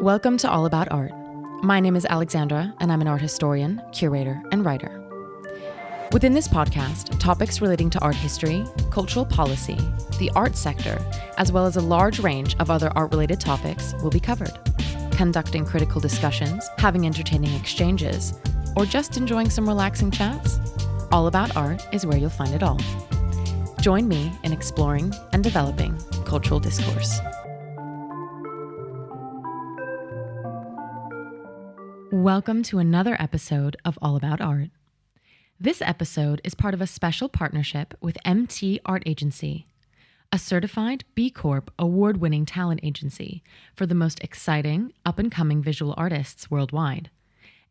Welcome to All About Art. My name is Alexandra, and I'm an art historian, curator, and writer. Within this podcast, topics relating to art history, cultural policy, the art sector, as well as a large range of other art-related topics will be covered. Conducting critical discussions, having entertaining exchanges, or just enjoying some relaxing chats, All About Art is where you'll find it all. Join me in exploring and developing cultural discourse. Welcome to another episode of All About Art. This episode is part of a special partnership with MTArt Agency, a certified B Corp award-winning talent agency for the most exciting, up-and-coming visual artists worldwide,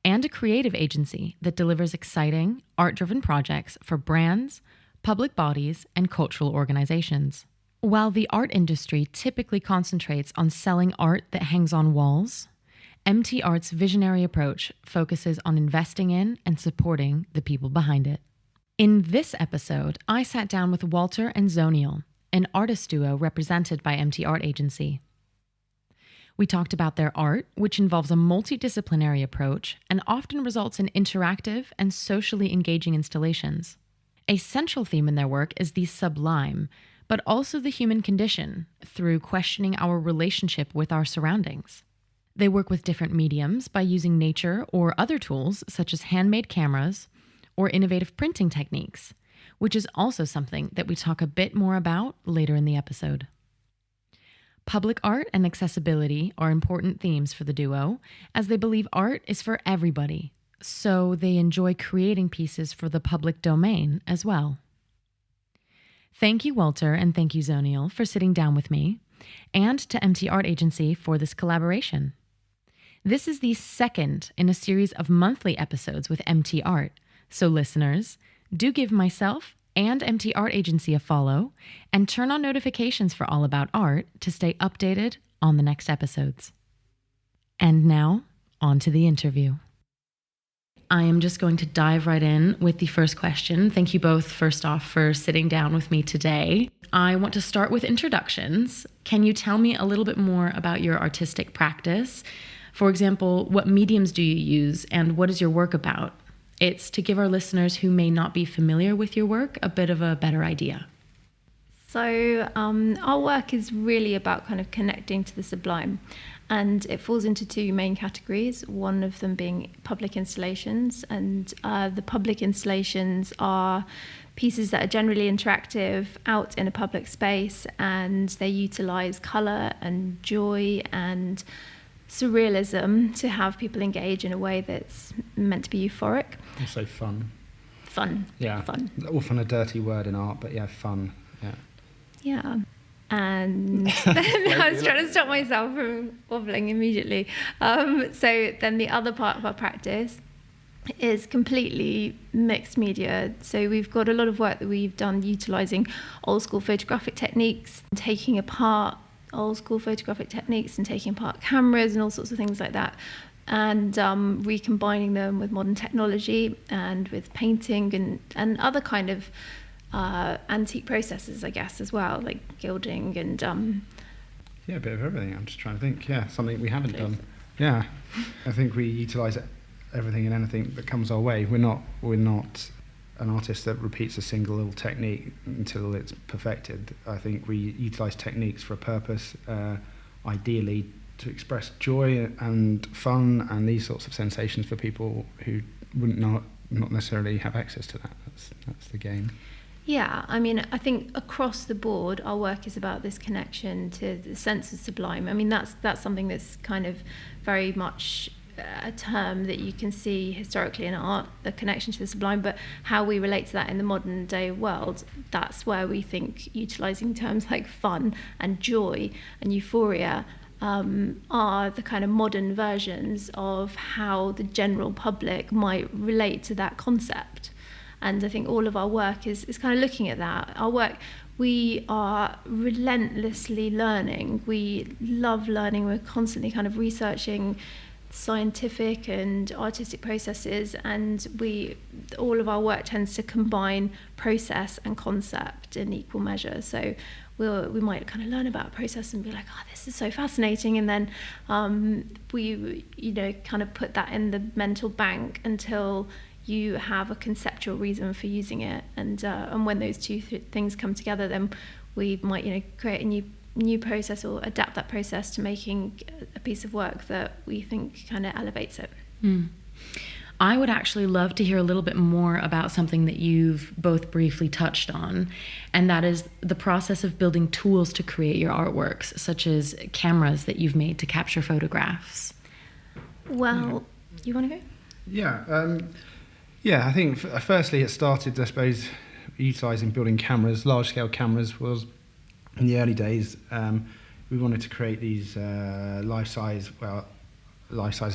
and a creative agency that delivers exciting, art-driven projects for brands, public bodies, and cultural organizations. While the art industry typically concentrates on selling art that hangs on walls, MTArt's visionary approach focuses on investing in and supporting the people behind it. In this episode, I sat down with Walter and Zoniel, an artist duo represented by MTArt Agency. We talked about their art, which involves a multidisciplinary approach and often results in interactive and socially engaging installations. A central theme in their work is the sublime, but also the human condition through questioning our relationship with our surroundings. They work with different mediums by using nature or other tools such as handmade cameras or innovative printing techniques, which is also something that we talk a bit more about later in the episode. Public art and accessibility are important themes for the duo, as they believe art is for everybody, so they enjoy creating pieces for the public domain as well. Thank you, Walter, and thank you, Zoniel, for sitting down with me, and to MTArt Agency for this collaboration. This is the second in a series of monthly episodes with MTArt, so listeners, do give myself and MTArt Agency a follow and turn on notifications for All About Art to stay updated on the next episodes. And now, on to the interview. I am just going to dive right in with the first question. Thank you both, first off, for sitting down with me today. I want to start with introductions. Can you tell me a little bit more about your artistic practice? For example, what mediums do you use and what is your work about? It's to give our listeners who may not be familiar with your work a bit of a better idea. So our work is really about kind of connecting to the sublime, and it falls into two main categories, one of them being public installations, and the public installations are pieces that are generally interactive out in a public space, and they utilize color and joy and surrealism to have people engage in a way that's meant to be euphoric. Also fun. Fun. Yeah. Fun. Often a dirty word in art, but yeah, fun. Yeah. Yeah. And then I was trying to stop myself from wobbling immediately. So then the other part of our practice is completely mixed media. So we've got a lot of work that we've done utilizing old school photographic techniques, taking apart old school photographic techniques and taking apart cameras and all sorts of things like that, and recombining them with modern technology and with painting and other kind of antique processes, I guess, as well, like gilding and yeah, a bit of everything. I'm just trying to think. Yeah, something we haven't done. Yeah, I think we utilise everything and anything that comes our way. We're not an artist that repeats a single little technique until it's perfected. I think we utilise techniques for a purpose, ideally to express joy and fun and these sorts of sensations for people who wouldn't not necessarily have access to that. That's the game. Yeah, I mean, I think across the board, our work is about this connection to the sense of sublime. I mean, that's something that's kind of very much a term that you can see historically in art, the connection to the sublime, but how we relate to that in the modern day world, that's where we think utilising terms like fun and joy and euphoria are the kind of modern versions of how the general public might relate to that concept. And I think all of our work is kind of looking at that. Our work, we are relentlessly learning. We love learning. We're constantly kind of researching scientific and artistic processes, and all of our work tends to combine process and concept in equal measure. So we might kind of learn about a process and be like, oh, this is so fascinating, and then we kind of put that in the mental bank until you have a conceptual reason for using it, and when those two things come together, then we might create a new process or adapt that process to making a piece of work that we think kind of elevates it. I would actually love to hear a little bit more about something that you've both briefly touched on, and that is the process of building tools to create your artworks, such as cameras that you've made to capture photographs. Well, you want to go? Yeah, I think firstly it started, I suppose, utilising building cameras. Large-scale cameras was, in the early days, we wanted to create these life-size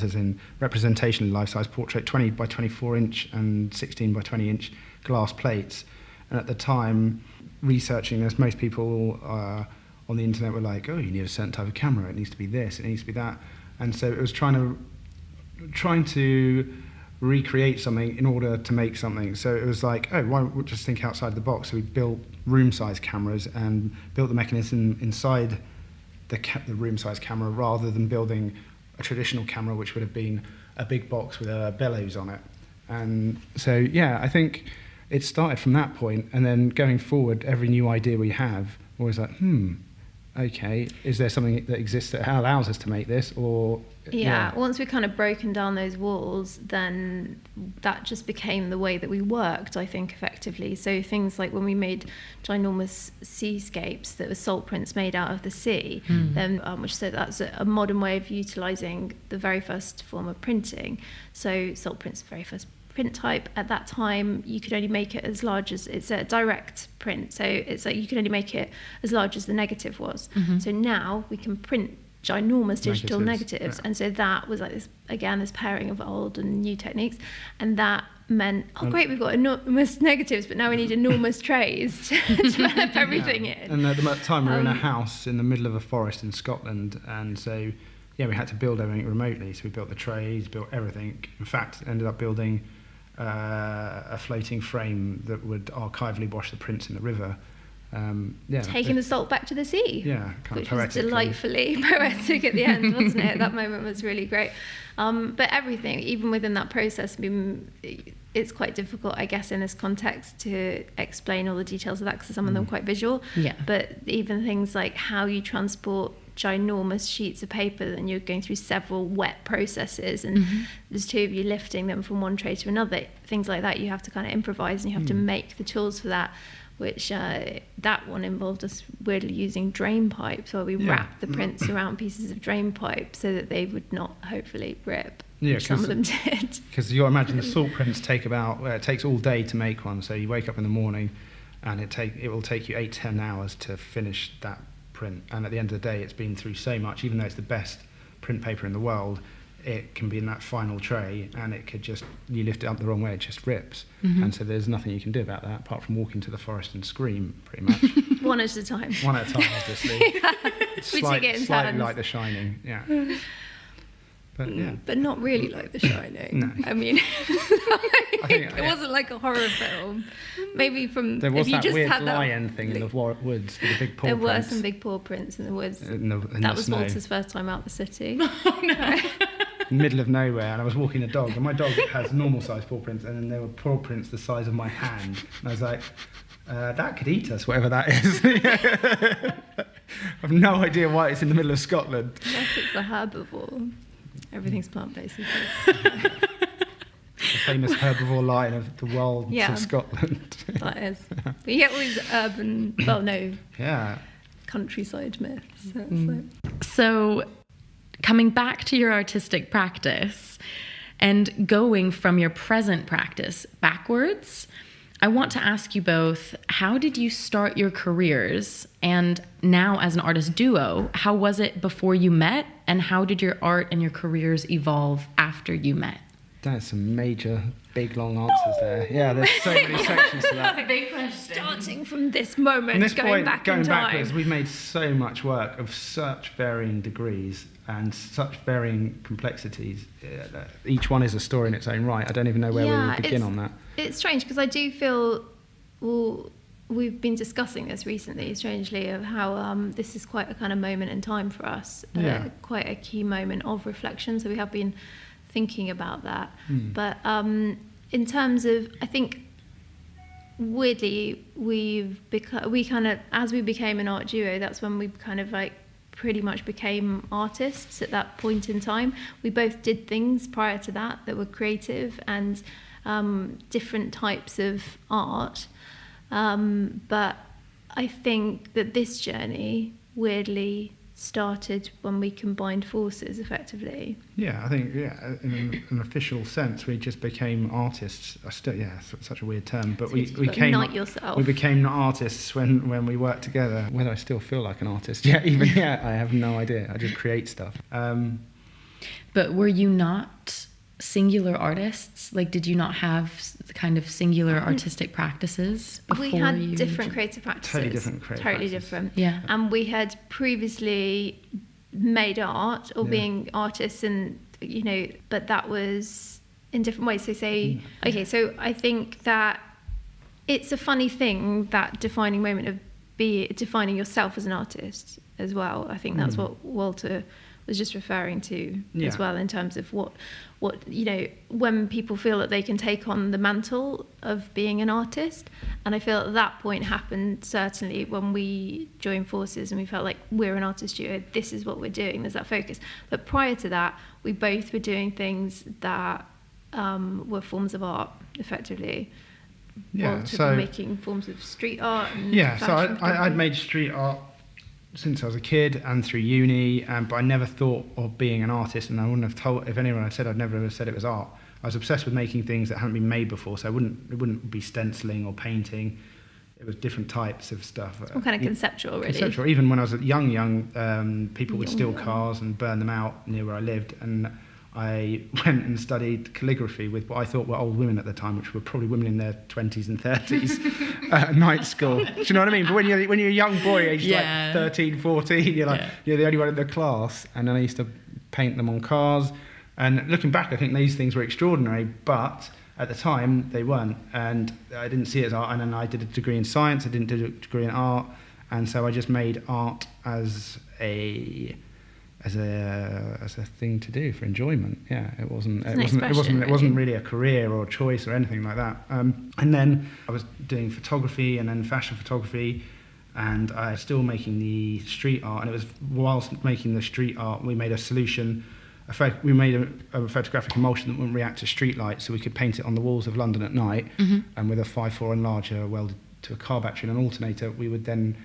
as in representation life-size portrait, 20 by 24 inch and 16 by 20 inch glass plates. And at the time, researching this, most people on the internet were like, oh, you need a certain type of camera, it needs to be this, it needs to be that. And so it was trying to recreate something in order to make something. So it was like, oh, why don't we just think outside the box? So we built room-size cameras and built the mechanism inside the room-size camera, rather than building a traditional camera, which would have been a big box with a bellows on it. And so, yeah, I think it started from that point, and then going forward, every new idea we have, we're always like, okay, is there something that exists that allows us to make this? Or once we kind of broken down those walls, then that just became the way that we worked, I think, effectively. So things like when we made ginormous seascapes that were salt prints made out of the sea, then that's a modern way of utilising the very first form of printing. So salt prints, the very first print type. At that time, you could only make it as large as, it's a direct print, so it's like you could only make it as large as the negative was. So now we can print ginormous digital negatives. And so that was like this pairing of old and new techniques, and that meant, oh great, we've got enormous negatives, but now we need enormous trays to wrap everything in. And at the time we were in a house in the middle of a forest in Scotland, and so we had to build everything remotely. So we built the trays, built everything. In fact, ended up building a floating frame that would archivally wash the prints in the river. Taking the salt back to the sea. Yeah, which was delightfully poetic at the end, wasn't it? That moment was really great. But everything, even within that process, it's quite difficult, I guess, in this context to explain all the details of that, because some of them are quite visual. Yeah. But even things like how you transport ginormous sheets of paper, and you're going through several wet processes, and there's two of you lifting them from one tray to another, things like that, you have to kind of improvise, and you have to make the tools for that, which that one involved us weirdly using drain pipes, where we wrapped the prints around pieces of drain pipe so that they would not hopefully rip. Yeah, some of them did. Because you imagine the salt prints it takes all day to make one. So you wake up in the morning, and it will take you 8-10 hours to finish that print. And at the end of the day, it's been through so much. Even though it's the best print paper in the world, it can be in that final tray, and it could just, you lift it up the wrong way, it just rips. And so there's nothing you can do about that apart from walk into the forest and scream, pretty much. One at a time. One at a time, obviously. Slightly like The Shining, yeah. But not really like The Shining. No. I mean, it wasn't like a horror film. Maybe there was that just weird had lion thing in the woods with the big paw prints. There were prints. some big paw prints in the woods. That was Walter's first time out the city. Oh no. In the middle of nowhere, and I was walking a dog, and my dog has normal size paw prints, and then there were paw prints the size of my hand, and I was like, that could eat us, whatever that is. I have no idea why it's in the middle of Scotland. Yes, it's a herbivore. Everything's plant-based. The famous herbivore lion of the wilds of Scotland. That is. But you get all these urban, countryside myths. So coming back to your artistic practice and going from your present practice backwards, I want to ask you both, how did you start your careers? And now as an artist duo, how was it before you met? And how did your art and your careers evolve after you met? That's some major, big, long answers there. Yeah, there's so many sections to that. That's a big question. Starting from this moment, From this going point, back going in time. backwards, we've made so much work of such varying degrees. and such varying complexities. Each one is a story in its own right. I don't even know where we would begin on that. It's strange because I do feel, well, we've been discussing this recently, strangely, of how this is quite a kind of moment in time for us, quite a key moment of reflection. So we have been thinking about that. But in terms of, I think, weirdly, as we became an art duo, that's when we kind of like pretty much became artists at that point in time. We both did things prior to that were creative and different types of art. But I think that this journey weirdly started when we combined forces effectively. Yeah, I think, in an official sense, we just became artists. Such a weird term, but So we became artists when we worked together. Whether I still feel like an artist, I have no idea. I just create stuff. But were you not singular artists? Like, did you not have kind of singular artistic practices before? We had different creative practices. Totally different. Yeah. And we had previously made art or being artists, and but that was in different ways. So so I think that it's a funny thing, that defining moment of defining yourself as an artist as well. I think that's what Walter was just referring to as well, in terms of what when people feel that they can take on the mantle of being an artist. And I feel that point happened certainly when we joined forces and we felt like we're an artist duo, this is what we're doing, there's that focus. But prior to that, we both were doing things that were forms of art effectively. Walter making forms of street art and fashion. So I'd made street art since I was a kid and through uni, but I never thought of being an artist, and I wouldn't have told, if anyone had said, I'd never have said it was art. I was obsessed with making things that hadn't been made before, so it wouldn't be stenciling or painting. It was different types of stuff. All kind of conceptual, really. Conceptual. Even when I was young, people would steal cars and burn them out near where I lived, and I went and studied calligraphy with what I thought were old women at the time, which were probably women in their 20s and 30s at night school. Do you know what I mean? But when you're a young boy, aged like 13, 14, you're the only one in the class. And then I used to paint them on cars. And looking back, I think these things were extraordinary, but at the time they weren't. And I didn't see it as art. And then I did a degree in science. I didn't do a degree in art. And so I just made art as a thing to do for enjoyment. It wasn't really a career or a choice or anything like that. And then I was doing photography and then fashion photography, and I was still making the street art. And it was whilst making the street art, we made a solution. We made a photographic emulsion that wouldn't react to street lights, so we could paint it on the walls of London at night. And with a 5.4 enlarger welded to a car battery and an alternator, we would then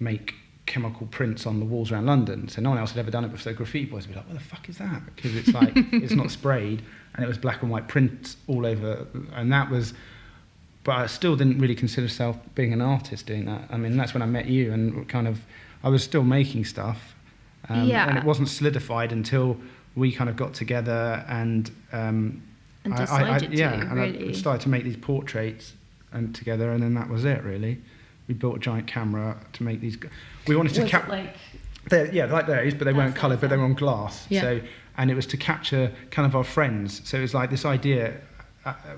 make chemical prints on the walls around London. So no one else had ever done it before. So graffiti boys would be like, what the fuck is that? Because it's like, it's not sprayed, and it was black and white prints all over. And that was, but I still didn't really consider myself being an artist doing that. I mean, that's when I met you, and kind of, I was still making stuff. And it wasn't solidified until we kind of got together and I started to make these portraits together, and then that was it, really. We built a giant camera to make these. We wanted to capture, like those, but they weren't coloured, but they were on glass. Yeah. So, and it was to capture kind of our friends. So it was like this idea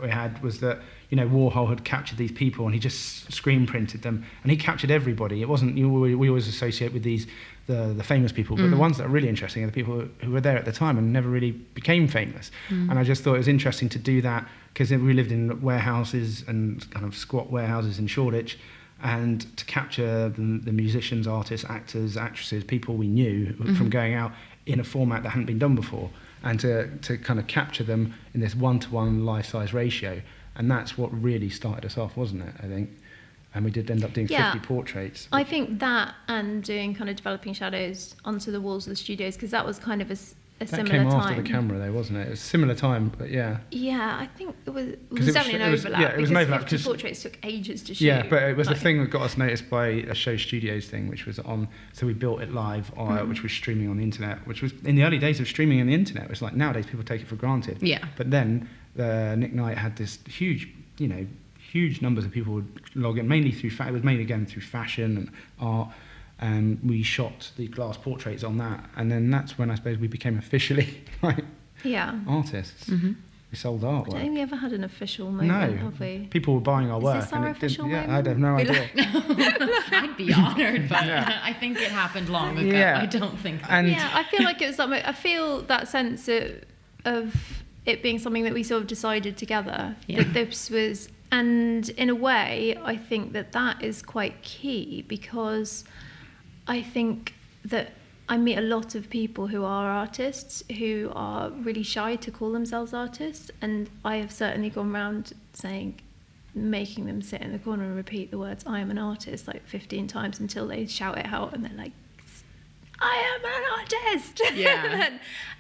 we had was that Warhol had captured these people and he just screen printed them, and he captured everybody. It wasn't we always associate with the famous people, but the ones that are really interesting are the people who were there at the time and never really became famous. And I just thought it was interesting to do that, because we lived in warehouses and kind of squat warehouses in Shoreditch. And to capture the musicians, artists, actors, actresses, people we knew from going out in a format that hadn't been done before, and to kind of capture them in this 1-to-1 life-size ratio. And that's what really started us off, wasn't it, I think? And we did end up doing 50 portraits. I think that, and doing kind of developing shadows onto the walls of the studios, because that was kind of a similar time. That came after the camera, though, wasn't it? It was a similar time, but yeah. Yeah, I think it was definitely an overlap. It was an overlap, because portraits took ages to shoot. Yeah, but it was the thing that got us noticed by a Show Studios thing, which was on. So we built it live, which was streaming on the internet. Which was in the early days of streaming on the internet. It was like nowadays people take it for granted. Yeah. But then Nick Knight had this huge numbers of people would log in, mainly through. It was mainly again through fashion and art. and we shot the glass portraits on that, and then that's when I suppose we became officially artists. Mm-hmm. We sold I artwork. don't think we ever had an official moment, have we? People were buying our work. Is this our official moment? I have no idea. I'd be honoured, but I think it happened long ago. Yeah. I don't think that. And I feel like it was something. I feel that sense of it being something that we sort of decided together. Yeah. That this was, and in a way, I think that is quite key, because I think that I meet a lot of people who are artists who are really shy to call themselves artists, and I have certainly gone around making them sit in the corner and repeat the words "I am an artist" like 15 times until they shout it out, and they're like, "I am an artist!" Yeah.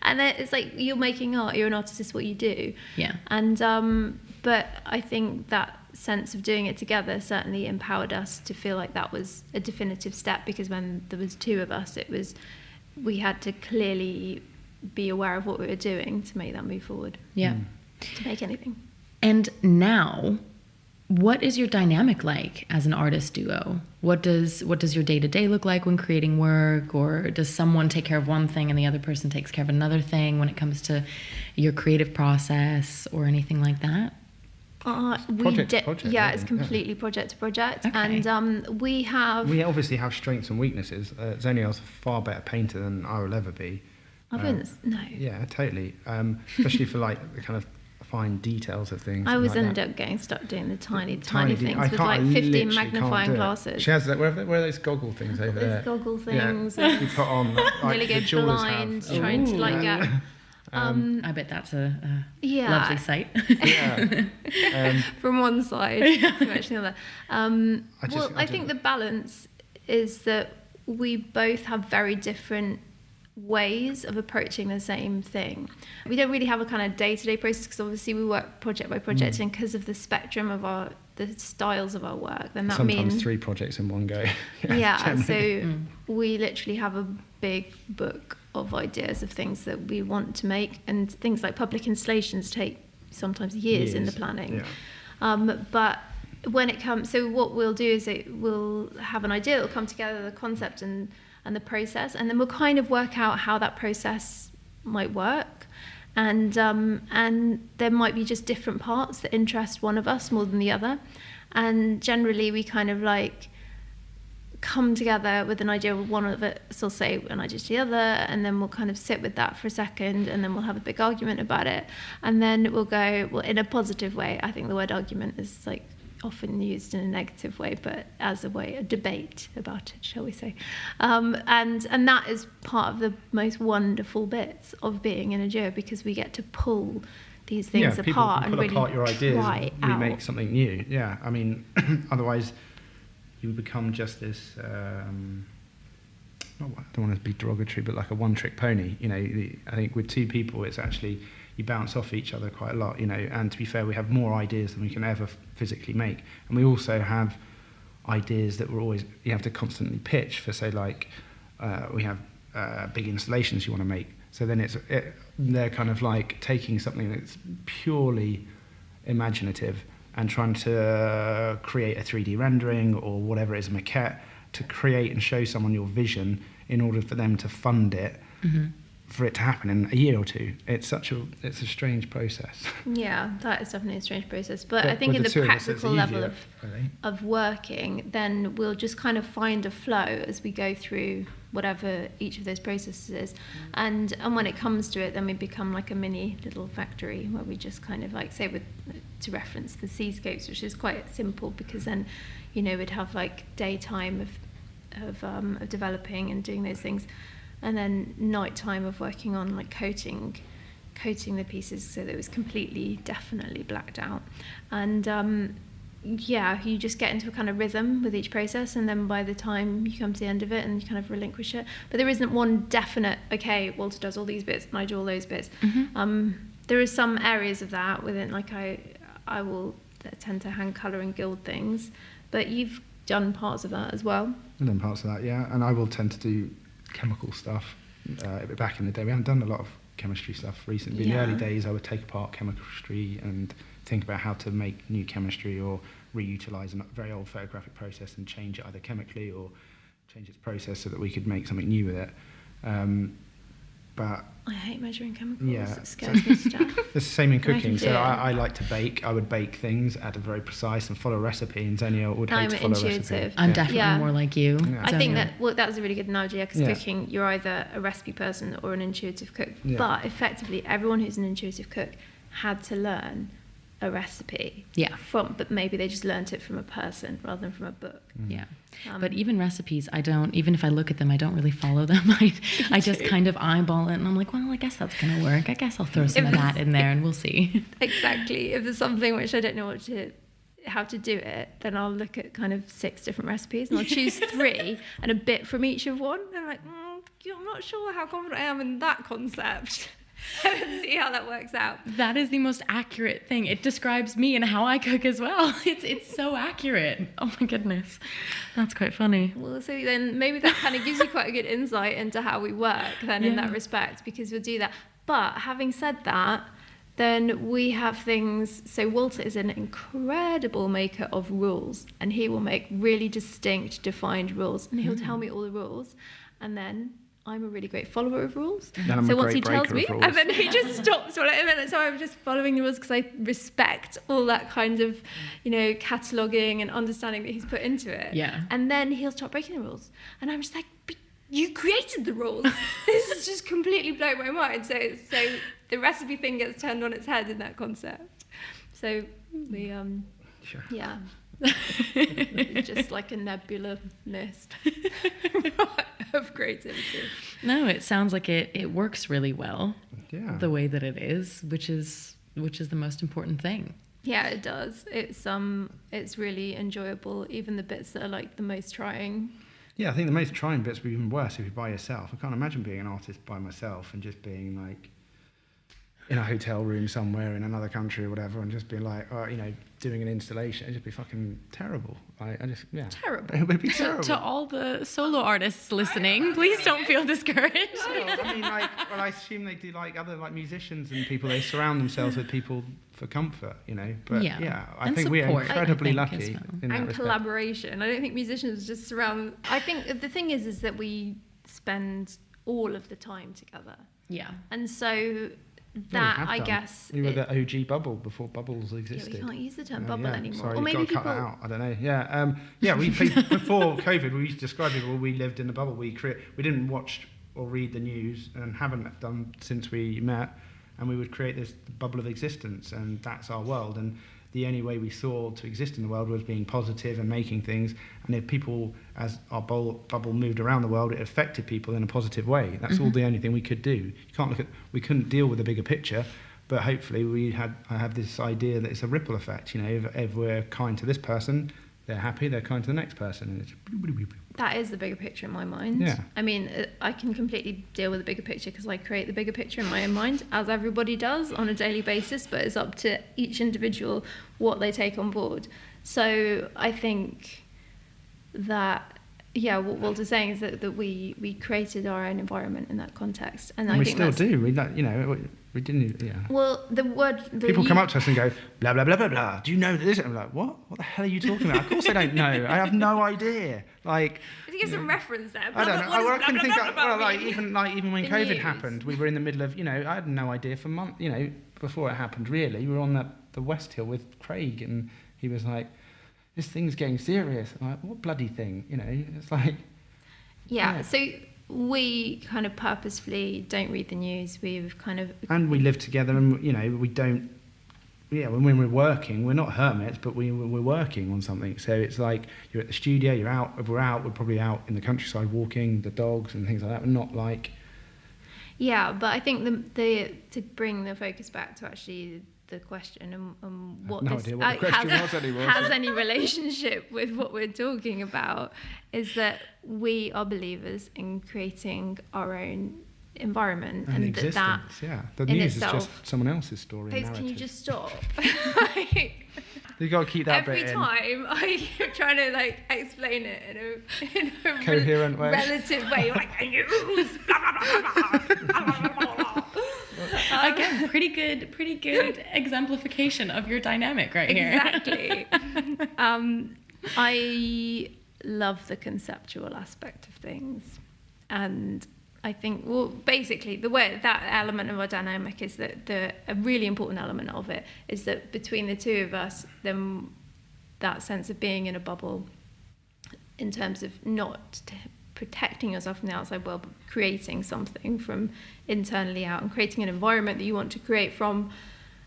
and then it's like, you're making art, you're an artist, it's what you do. Yeah. And but I think that sense of doing it together certainly empowered us to feel like that was a definitive step, because when there was two of us, we had to clearly be aware of what we were doing to make that move forward. Yeah. To make anything. And now, what is your dynamic like as an artist duo? What does your day-to-day look like when creating work? Or does someone take care of one thing and the other person takes care of another thing when it comes to your creative process or anything like that? Project to project, yeah, really, it's completely project to project. Okay. And we obviously have strengths and weaknesses. Zoniel's a far better painter than I will ever be. No. Yeah, totally. Especially for like the kind of fine details of things. I always like ended that. up getting stuck doing the tiny Tiny things I with can't- like I 15 literally magnifying can't do it. glasses. She has that. Where are those goggle things over there? Those goggle Yeah, things. you put on. Like Nearly the go jewelers blind have. trying to like Ooh. get. I bet that's a lovely sight. Yeah. From one side to actually the other. I think don't- the balance is that we both have very different ways of approaching the same thing. We don't really have a kind of day-to-day process, because obviously we work project by project, and because of the spectrum of the styles of our work, then that Sometimes means 3 projects in one go. so we literally have a big book of ideas of things that we want to make, and things like public installations take sometimes years in the planning. Yeah. But when it comes, so what we'll do is we'll have an idea, it'll come together, the concept and the process, and then we'll kind of work out how that process might work. And there might be just different parts that interest one of us more than the other. And generally we kind of like come together with an idea of one of it, so say an idea to the other, and then we'll kind of sit with that for a second, and then we'll have a big argument about it. And then we'll go, well, in a positive way. I think the word argument is like often used in a negative way, but as a debate about it, shall we say. And that is part of the most wonderful bits of being in a duo, because we get to pull these things apart and really apart your ideas try and out. remake something new. Yeah, I mean, otherwise you become just this, I don't want to be derogatory, but like a one-trick pony. You know, I think with 2 people, it's actually, you bounce off each other quite a lot, you know, and to be fair, we have more ideas than we can ever physically make. And we also have ideas that you have to constantly pitch for, say, like, we have big installations you want to make. So then they're kind of like taking something that's purely imaginative and trying to create a 3D rendering or whatever it is, a maquette, to create and show someone your vision in order for them to fund it, for it to happen in a year or 2. It's a strange process. Yeah, that is definitely a strange process. But I think in the practical level of working, then we'll just kind of find a flow as we go through whatever each of those processes is. And when it comes to it, then we become like a mini little factory where we just kind of like, say, to reference the seascapes, which is quite simple, because then, you know, we'd have like daytime of developing and doing those things, and then nighttime of working on like coating the pieces so that it was completely, definitely blacked out. And you just get into a kind of rhythm with each process, and then by the time you come to the end of it and you kind of relinquish it, but there isn't one definite, okay, Walter does all these bits and I do all those bits. There is some areas of that within, like I will tend to hand colour and gild things, but you've done parts of that as well. I've done parts of that, yeah, and I will tend to do chemical stuff. Back in the day, we haven't done a lot of chemistry stuff recently. In the early days, I would take apart chemistry and think about how to make new chemistry or reutilize a very old photographic process and change it either chemically or change its process so that we could make something new with it. But I hate measuring chemicals. yeah, It scares me to death. it's the same in I can cooking. do So it. I like to bake. I would bake things at a very precise and follow a recipe, and Zoniel would hate I'm to follow a intuitive. recipe. I'm Yeah. definitely Yeah. more like you. Yeah. I think Zoniel. that was a really good analogy, because Yeah. cooking, you're either a recipe person or an intuitive cook. Yeah. But effectively, everyone who's an intuitive cook had to learn a recipe Yeah. but maybe they just learnt it from a person rather than from a book. Yeah. Um, But even recipes, even if I look at them, I don't really follow them. I just kind of eyeball it, and I'm like, well, I guess that's going to work. I guess I'll throw some of that in there and we'll see. Exactly. If there's something which I don't know how to do it, then I'll look at kind of 6 different recipes and I'll choose 3 and a bit from each of one. And I'm like, I'm not sure how confident I am in that concept. And see how that works out. That is the most accurate thing. It describes me and how I cook as well. It's so accurate. Oh my goodness. That's quite funny. Well, so then maybe that kind of gives you quite a good insight into how we work then in that respect, because we'll do that. But having said that, then we have things, so Walter is an incredible maker of rules, and he will make really distinct, defined rules, and he'll tell me all the rules, and then I'm a really great follower of rules. Then I'm So a once he great tells breaker me, of rules. and then he just stops. So I'm just following the rules because I respect all that kind of, cataloguing and understanding that he's put into it. Yeah. And then he'll start breaking the rules, and I'm just like, but you created the rules. This is just completely blown my mind. So the recipe thing gets turned on its head in that concept. So we Sure. yeah. It's just like a nebula mist of creativity. No, it sounds like it works really well. Yeah. The way that it is, which is the most important thing. Yeah, it does. It's really enjoyable, even the bits that are like the most trying. Yeah, I think the most trying bits would be even worse if you're by yourself. I can't imagine being an artist by myself and just being like in a hotel room somewhere in another country or whatever, and just being like, doing an installation. It'd just be fucking terrible. Terrible. It would be terrible. To all the solo artists listening, please don't feel discouraged. Well, I mean, I assume they do like other musicians and people. They surround themselves with people for comfort, But I And think we are support, incredibly I think, as lucky well. in that And respect. collaboration. I don't think musicians just surround. I think the thing is that we spend all of the time together, Yeah. and so Yeah, that we have I done. guess We were the OG bubble before bubbles existed. we can't use the term Oh, bubble yeah. anymore. Sorry, Or maybe you've got to cut that out. I don't know. Yeah, we before COVID, we used to describe people. We lived in the bubble. We didn't watch or read the news, and haven't done since we met. And we would create this bubble of existence, and that's our world. And the only way we saw to exist in the world was being positive and making things. And if people, as our bubble moved around the world, it affected people in a positive way. That's all the only thing we could do. We couldn't deal with the bigger picture, but hopefully I have this idea that it's a ripple effect. If we're kind to this person, they're happy, they're kind to the next person. And it's That is the bigger picture in my mind. Yeah. I mean, I can completely deal with the bigger picture because I create the bigger picture in my own mind, as everybody does on a daily basis, but it's up to each individual what they take on board. So I think that, what Walter's saying is that we created our own environment in that context. And I we think still that's, do. We didn't. Yeah. well, People come up to us and go, blah, blah, blah, blah, blah. Do you know this? And I'm like, what? What the hell are you talking about? Of course I don't know. I have no idea. Like, to give some reference there. I don't know. What does blah, blah, blah, mean? Even when The COVID news. happened, we were in the middle of, I had no idea for months, before it happened, really. We were on the West Hill with Craig, and he was like, this thing's getting serious. I'm like, what bloody thing? It's like... Yeah, so we kind of purposefully don't read the news. We've kind of... And we live together, and, we don't... Yeah, when we're working, we're not hermits, but we're working on something. So it's like you're at the studio, you're out. If we're out, we're probably out in the countryside walking the dogs and things like that. We're not like... Yeah, but I think the to bring the focus back to actually the question and what no this idea what the question was anymore. has any relationship with what we're talking about is that we are believers in creating our own environment And that existence, yeah. The in news itself- is just someone else's story. Babes, and can you narrative. just stop? You've got to keep that Every bit in. time I keep trying to explain it in a Coherent way. relative way, like I use blah blah blah blah blah. Again, pretty good exemplification of your dynamic right here. Exactly. I love the conceptual aspect of things. And I think, well, basically, the way that element of our dynamic is that a really important element of it is that between the two of us, then that sense of being in a bubble, in terms of not protecting yourself from the outside world, but creating something from internally out and creating an environment that you want to create from.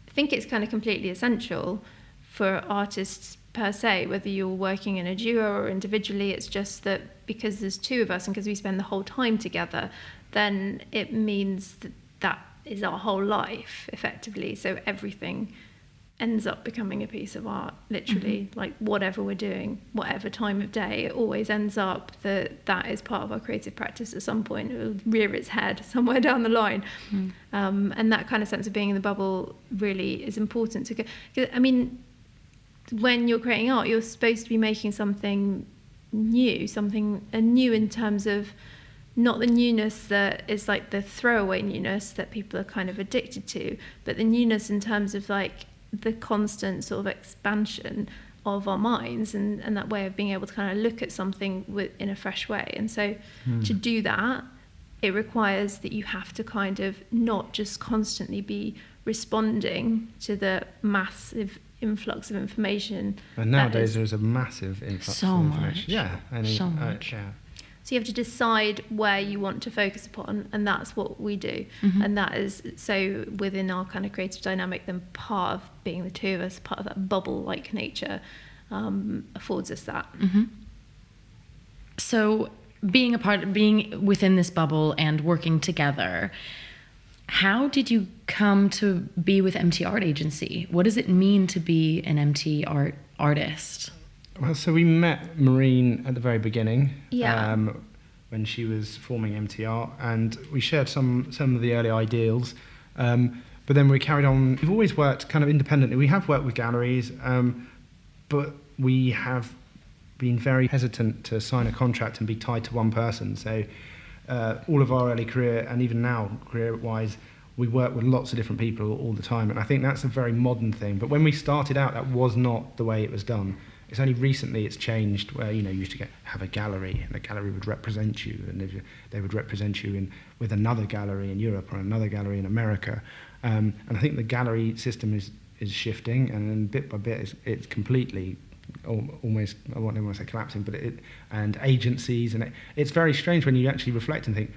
I think it's kind of completely essential for artists per se, whether you're working in a duo or individually. It's just that because there's two of us and because we spend the whole time together, then it means that is our whole life effectively. So everything ends up becoming a piece of art, literally. Like whatever we're doing, whatever time of day, it always ends up that is part of our creative practice at some point. It will rear its head somewhere down the line. And that kind of sense of being in the bubble really is important to I mean, when you're creating art, you're supposed to be making something new in terms of not the newness that is like the throwaway newness that people are kind of addicted to, but the newness in terms of like the constant sort of expansion of our minds and that way of being able to kind of look at something in a fresh way. And so to do that, it requires that you have to kind of not just constantly be responding to the massive influx of information. And nowadays there's a massive influx of information. So much. So you have to decide where you want to focus upon, and that's what we do. And that is, so within our kind of creative dynamic, then part of being the two of us, part of that bubble-like nature, affords us that. So being within this bubble and working together, how did you come to be with MTArt Agency? What does it mean to be an MTArt artist? Well, so we met Maureen at the very beginning, when she was forming MTArt, and we shared some of the early ideals. But then we carried on. We've always worked kind of independently. We have worked with galleries, but we have been very hesitant to sign a contract and be tied to one person. So all of our early career, and even now career-wise, we work with lots of different people all the time. And I think that's a very modern thing. But when we started out, that was not the way it was done. It's only recently it's changed where, you used to have a gallery, and a gallery would represent you, and they would represent you with another gallery in Europe or another gallery in America. And I think the gallery system is shifting, and then bit by bit it's completely almost, I won't want to say collapsing, but and agencies, and it's very strange when you actually reflect and think,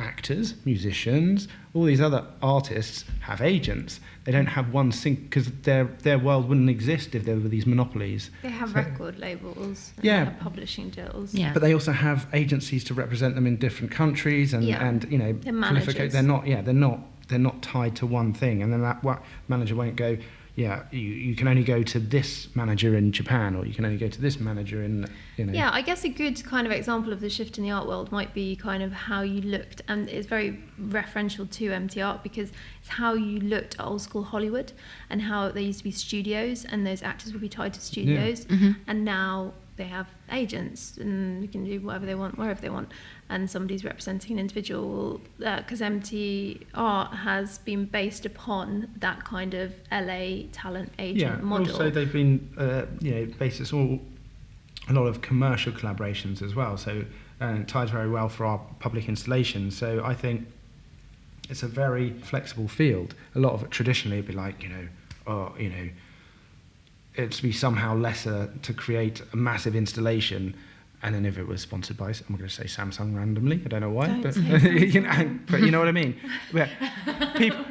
actors, musicians, all these other artists have agents. They don't have one because their world wouldn't exist if there were these monopolies. They have record labels, and they have publishing deals. Yeah. But they also have agencies to represent them in different countries, and they're managers. They're not tied to one thing, and then that manager won't go, you can only go to this manager in Japan, or you can only go to this manager in, Yeah, I guess a good kind of example of the shift in the art world might be kind of how you looked, and it's very referential to MTArt because it's how you looked at old school Hollywood and how there used to be studios and those actors would be tied to studios, and now they have agents and they can do whatever they want, wherever they want, and somebody's representing an individual, because MTArt has been based upon that kind of LA talent agent model. Also they've been based on a lot of commercial collaborations as well, so it ties very well for our public installations. So I think it's a very flexible field. A lot of it traditionally would be like, it'd be somehow lesser to create a massive installation, and then if it was sponsored by, I'm going to say Samsung randomly, I don't know why, but but you know what I mean. But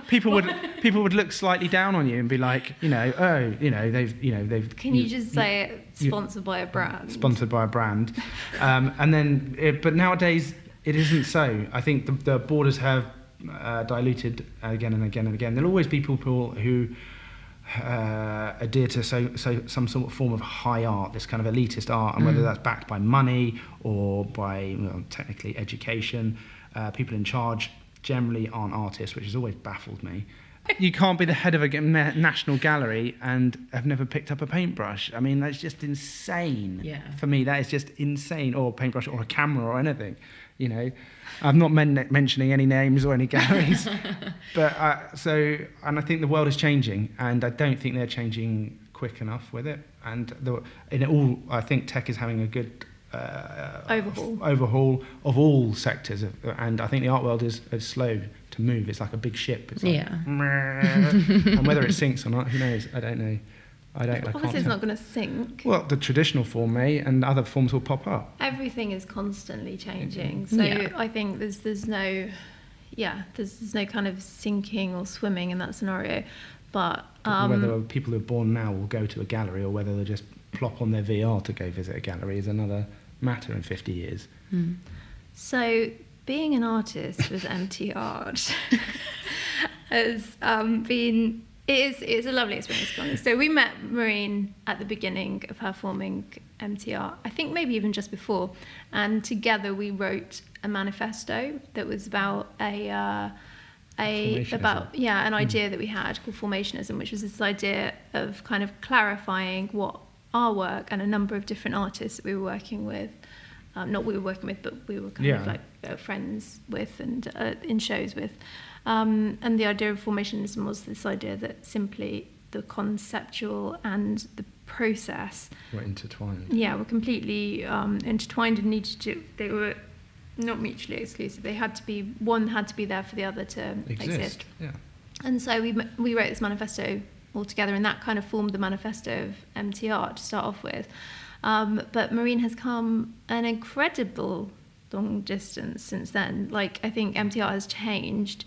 people would look slightly down on you and be like, they've. Can you just say it? Sponsored by a brand. Sponsored by a brand, and then, but nowadays it isn't so. I think the borders have diluted again and again and again. There'll always be people who adhere to some sort of form of high art, this kind of elitist art, and whether that's backed by money or by technically education, people in charge generally aren't artists, which has always baffled me. You can't be the head of a national gallery and have never picked up a paintbrush. I mean, that's just insane. Yeah. For me, that is just insane. Or a paintbrush or a camera or anything. I'm not mentioning any names or any galleries. But and I think the world is changing, and I don't think they're changing quick enough with it, and in it all, I think tech is having a good overhaul of all sectors, and I think the art world is slow to move. It's like a big ship. It's like, and whether it sinks or not, who knows? I don't know. Obviously, it's not going to sink. Well, the traditional form may, and other forms will pop up. Everything is constantly changing, so I think there's no kind of sinking or swimming in that scenario. But whether people who are born now will go to a gallery or whether they'll just plop on their VR to go visit a gallery is another matter in 50 years. So being an artist with MTArt has been... It's a lovely experience, to be honest. So we met Maureen at the beginning of her forming MTArt, I think maybe even just before, and together we wrote a manifesto that was about an idea that we had called formationism, which was this idea of kind of clarifying what our work and a number of different artists that we were working with, not we were working with, but we were kind of like friends with and in shows with. And the idea of formationism was this idea that simply the conceptual and the process were intertwined. Yeah, were completely intertwined and they were not mutually exclusive. One had to be there for the other to exist. Yeah. And so we wrote this manifesto all together, and that kind of formed the manifesto of MTArt to start off with. But Maureen has come an incredible long distance since then. Like, I think MTArt has changed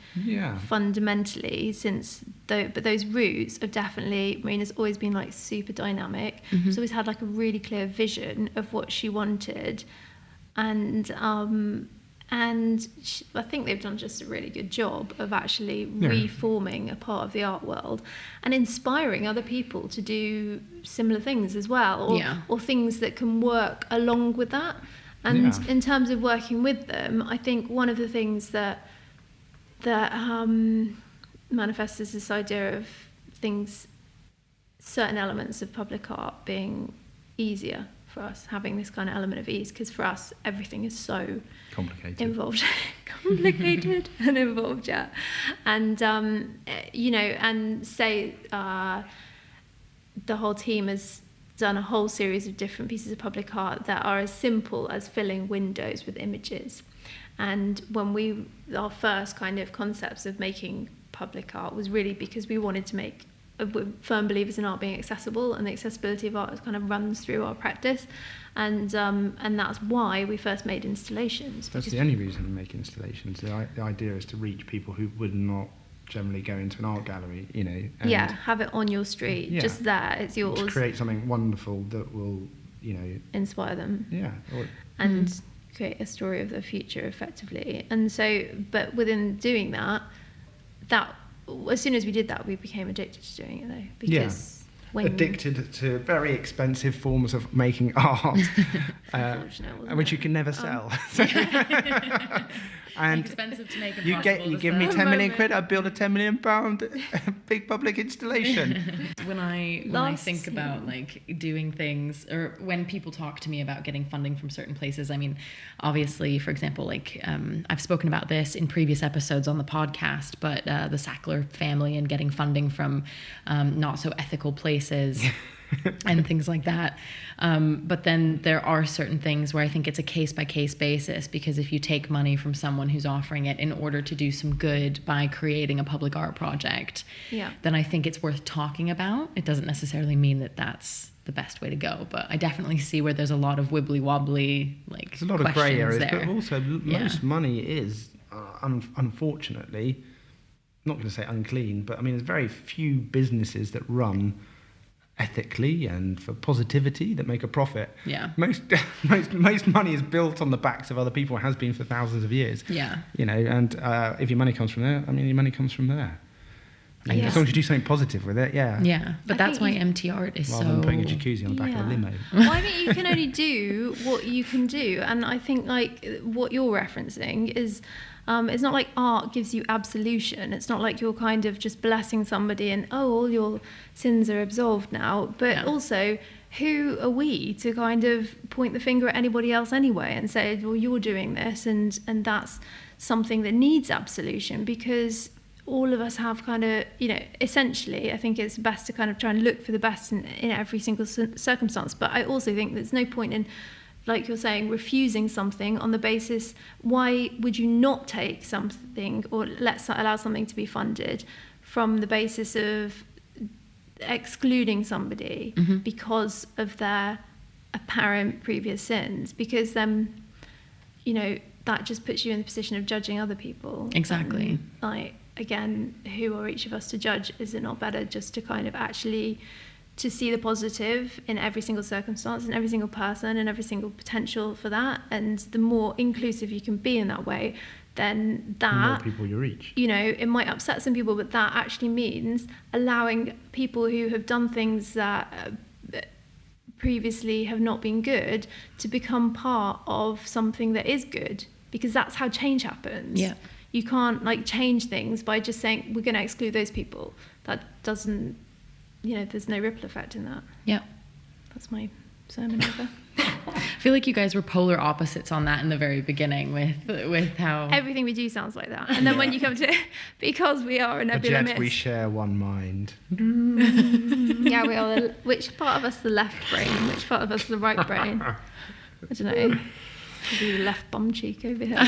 fundamentally since but those roots are definitely... Maureen has always been like super dynamic. She's always had like a really clear vision of what she wanted, and I think they've done just a really good job of actually reforming a part of the art world and inspiring other people to do similar things as well, or things that can work along with that. And in terms of working with them, I think one of the things that manifests is this idea of certain elements of public art being easier for us, having this kind of element of ease, because for us everything is so complicated and involved, and and say the whole team has done a whole series of different pieces of public art that are as simple as filling windows with images. And when our first kind of concepts of making public art was really because we wanted to make... We're firm believers in art being accessible, and the accessibility of art kind of runs through our practice, and that's why we first made installations. That's the only reason we make installations. The idea is to reach people who would not generally go into an art gallery, and have it on your street, just there, it's yours. To create something wonderful that will, inspire them. Yeah. And create a story of the future effectively. And so, but within doing that as soon as we did that, we became addicted to doing it, though, because addicted to very expensive forms of making art, which you can never sell. And expensive to make. You give me 10 million quid, I build a 10 million pound big public installation. When I think about like doing things, or when people talk to me about getting funding from certain places, I mean, obviously, for example, like I've spoken about this in previous episodes on the podcast, but the Sackler family and getting funding from not so ethical places. And things like that. But then there are certain things where I think it's a case-by-case basis, because if you take money from someone who's offering it in order to do some good by creating a public art project, then I think it's worth talking about. It doesn't necessarily mean that that's the best way to go, but I definitely see where there's a lot of wibbly-wobbly, like, there's a lot of grey areas, but also most money is, unfortunately, not going to say unclean, but I mean, there's very few businesses that run ethically and for positivity that make a profit. Most money is built on the backs of other people. It has been for thousands of years. And if your money comes from there, I mean, your money comes from there. And as long as you do something positive with it, but that's why MTArt is rather than putting a jacuzzi on the back of a limo. Well, I mean, you can only do what you can do, and I think like what you're referencing is it's not like art gives you absolution. It's not like you're kind of just blessing somebody and all your sins are absolved now. But also, who are we to kind of point the finger at anybody else anyway and say, well, you're doing this and that's something that needs absolution? Because all of us have kind of, essentially, I think it's best to kind of try and look for the best in every single circumstance. But I also think there's no point in, like you're saying, refusing something on the basis, why would you not take something or allow something to be funded from the basis of excluding somebody because of their apparent previous sins? Because then, that just puts you in the position of judging other people. Exactly. And, again, who are each of us to judge? Is it not better just to kind of actually to see the positive in every single circumstance and every single person and every single potential for that? And the more inclusive you can be in that way, then that, the more people you reach. It might upset some people, but that actually means allowing people who have done things that previously have not been good to become part of something that is good, because that's how change happens. Yeah. You can't change things by just saying we're going to exclude those people. That doesn't, there's no ripple effect in that. Yeah. That's my sermon over. I feel like you guys were polar opposites on that in the very beginning with how everything we do sounds like that, and then when you come to because we are a nebula Yet we share one mind. Yeah, we are. Which part of us the left brain? Which part of us the right brain? I don't know. Maybe the left bum cheek over here.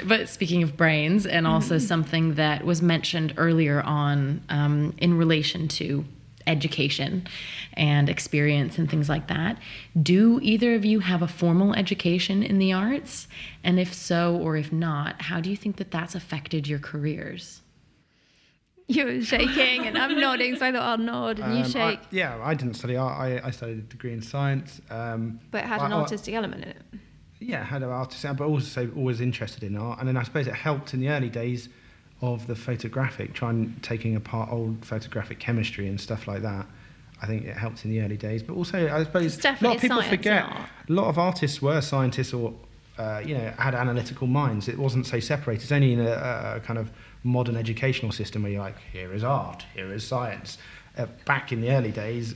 But speaking of brains, and also something that was mentioned earlier on in relation to education and experience and things like that, do either of you have a formal education in the arts? And if so, or if not, how do you think that that's affected your careers? You're shaking and I'm nodding, so I thought I'll nod and you shake. I didn't study art. I studied a degree in science. But it had an artistic element in it. Yeah, had an artistic, but also always interested in art. And then I suppose it helped in the early days of the photographic, taking apart old photographic chemistry and stuff like that. I think it helped in the early days. But also, I suppose a lot of people forget, a lot of artists were scientists or, had analytical minds. It wasn't so separated. It's only in a kind of modern educational system where you're like, here is art, here is science. Back in the early days,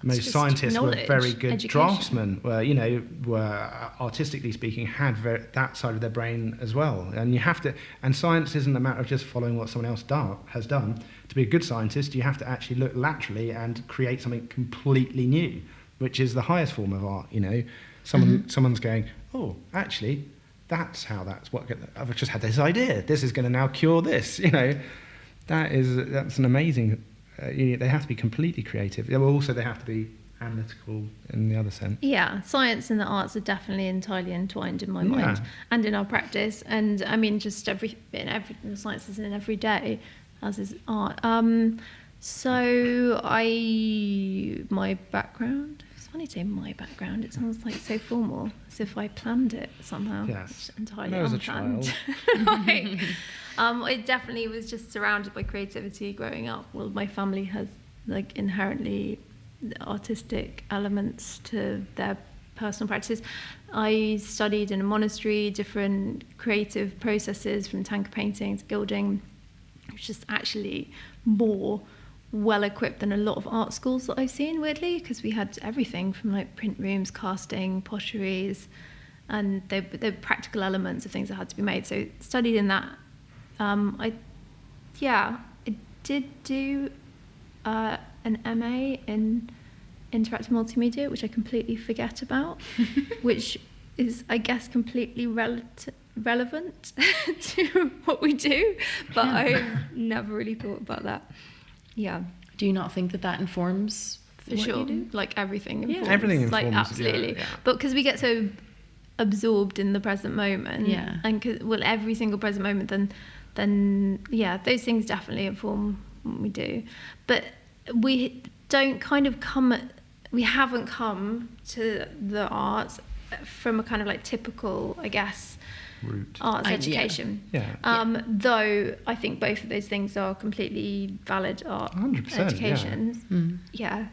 most scientists were very good draftsmen, were artistically speaking, had that side of their brain as well. And you have to, and science isn't a matter of just following what someone else has done. To be a good scientist, you have to actually look laterally and create something completely new, which is the highest form of art. Someone's going, oh, actually, that's I've just had this idea. This is going to now cure this. That's an amazing. They have to be completely creative. Also, they have to be analytical in the other sense. Yeah, science and the arts are definitely entirely entwined in my mind and in our practice. And I mean, just the science is in every day, as is art. So my background. It's funny to say my background. It sounds like so formal, as if I planned it somehow. Yes, it's entirely unplanned. Right. It definitely was just surrounded by creativity growing up. Well, my family has inherently artistic elements to their personal practices. I studied in a monastery, different creative processes from tanka painting to gilding, which is actually more well equipped than a lot of art schools that I've seen, weirdly, because we had everything from print rooms, casting, potteries, and they're practical elements of things that had to be made. So studied in that. I did do an MA in interactive multimedia, which I completely forget about, which is, I guess, completely relevant to what we do, but I never really thought about that. Yeah. Do you not think that informs for what sure you do? Everything informs. Yeah. Everything informs. Absolutely. Yeah. But because we get so absorbed in the present moment, and every single present moment, then those things definitely inform what we do. But we haven't come to the arts from a kind of typical, I guess, route. Arts education. Yeah. Though I think both of those things are completely valid art 100%, educations. Yeah.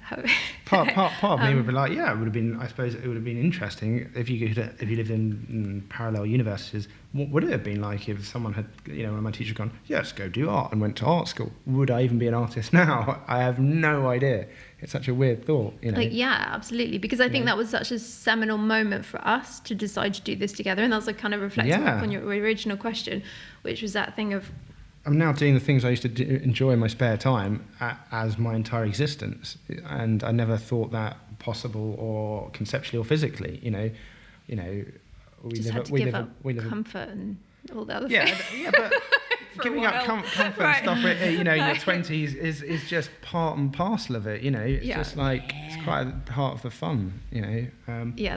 Part of me would be like, it would have been. I suppose it would have been interesting if you lived in parallel universes. What would it have been like if someone had, one of my teachers gone, yes, go do art, and went to art school? Would I even be an artist now? I have no idea. It's such a weird thought, you know. Like, yeah, absolutely. Because I think that was such a seminal moment for us to decide to do this together. And that's like kind of reflecting back on your original question, which was that thing of... I'm now doing the things I used to enjoy in my spare time as my entire existence. And I never thought that possible or conceptually or physically, you know. We just live had to give up comfort and all the other things. Yeah, but giving up comfort and stuff, you know, in your 20s is just part and parcel of it, you know. It's just like, it's quite a part of the fun, you know.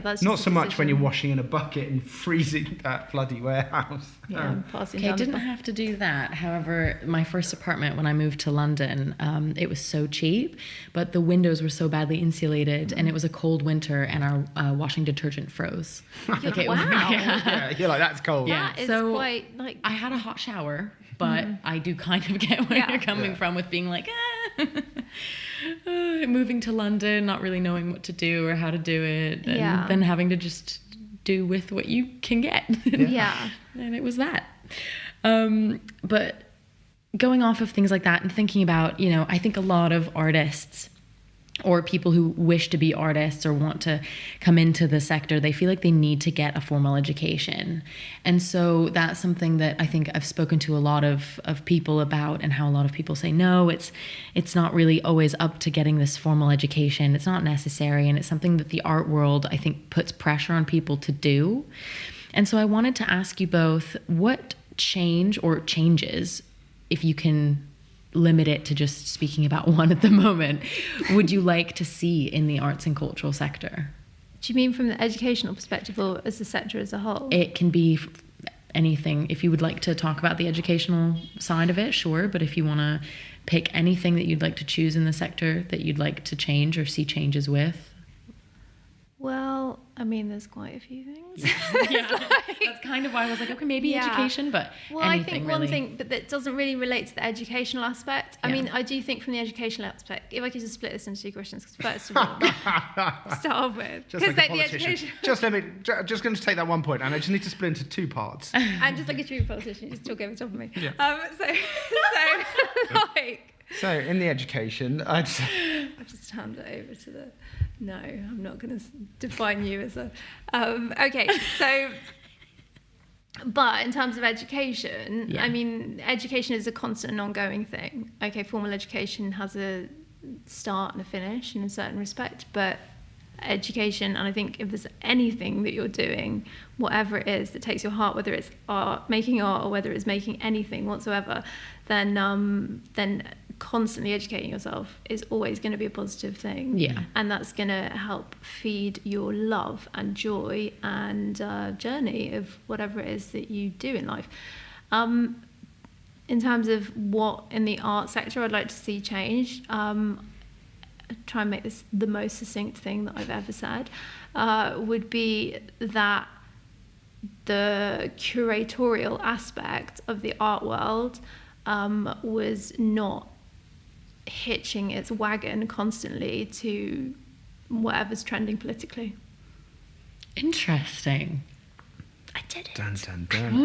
That's not so much when you're washing in a bucket and freezing that bloody warehouse. Okay, didn't have to do that. However, my first apartment when I moved to London, it was so cheap, but the windows were so badly insulated, and it was a cold winter, and our washing detergent froze. Wow. You're like, that's cold. Yeah, it's so quite like... I had a hot shower, but I do kind of get where you're coming from with being like, moving to London, not really knowing what to do or how to do it, and then having to just do with what you can get. And it was that. But going off of things like that and thinking about, you know, I think a lot of artists or people who wish to be artists or want to come into the sector, they feel like they need to get a formal education. And so that's something that I think I've spoken to a lot of people about, and how a lot of people say, no, it's not really always up to getting this formal education. It's not necessary. And it's something that the art world, I think, puts pressure on people to do. And so I wanted to ask you both, what change or changes, if you can limit it to just speaking about one at the moment, would you like to see in the arts and cultural sector? Do you mean from the educational perspective or as the sector as a whole? It can be anything. If you would like to talk about the educational side of it, sure. But if you want to pick anything that you'd like to choose in the sector that you'd like to change or see changes with. Well, I mean, there's quite a few things. That's kind of why I was like, okay, maybe education, but I think one really. thing, but that doesn't really relate to the educational aspect. I mean, I do think from the educational aspect, if I could just split this into two questions, because first of all, start off with, because like the education. Just going to take that one point, and I just need to split into two parts. And just like a true politician, just talk over top of me. Yeah. So in the education, I'll just hand it over to the... No, I'm not going to define you as a... okay, so... But in terms of education, I mean, education is a constant and ongoing thing. Okay, formal education has a start and a finish in a certain respect, but education, and I think if there's anything that you're doing, whatever it is that takes your heart, whether it's making art or whether it's making anything whatsoever, then constantly educating yourself is always going to be a positive thing. Yeah. And that's going to help feed your love and joy and journey of whatever it is that you do in life. In terms of what in the art sector I'd like to see changed, try and make this the most succinct thing that I've ever said, would be that the curatorial aspect of the art world was not hitching its wagon constantly to whatever's trending politically. Interesting. I did it. Dun, dun, dun.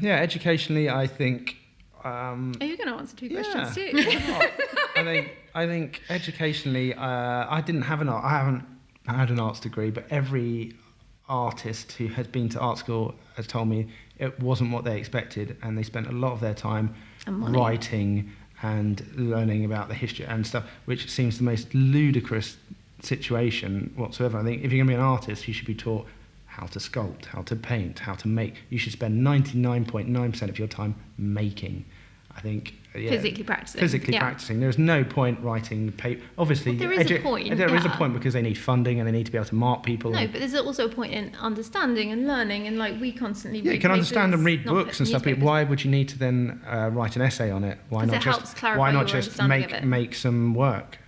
Yeah, educationally, I think... Are you going to answer two questions too? I think educationally, I haven't had an arts degree, but every artist who has been to art school has told me it wasn't what they expected, and they spent a lot of their time writing and learning about the history and stuff, which seems the most ludicrous situation whatsoever. I think if you're going to be an artist, you should be taught how to sculpt, how to paint, how to make. You should spend 99.9% of your time making. I think physically practicing. There's no point writing paper. Obviously, well, there is a point. There is a point because they need funding and they need to be able to mark people. No, but there's also a point in understanding and learning, and like we constantly read you can understand and read books and stuff. But why would you need to then write an essay on it? Why not just make some work?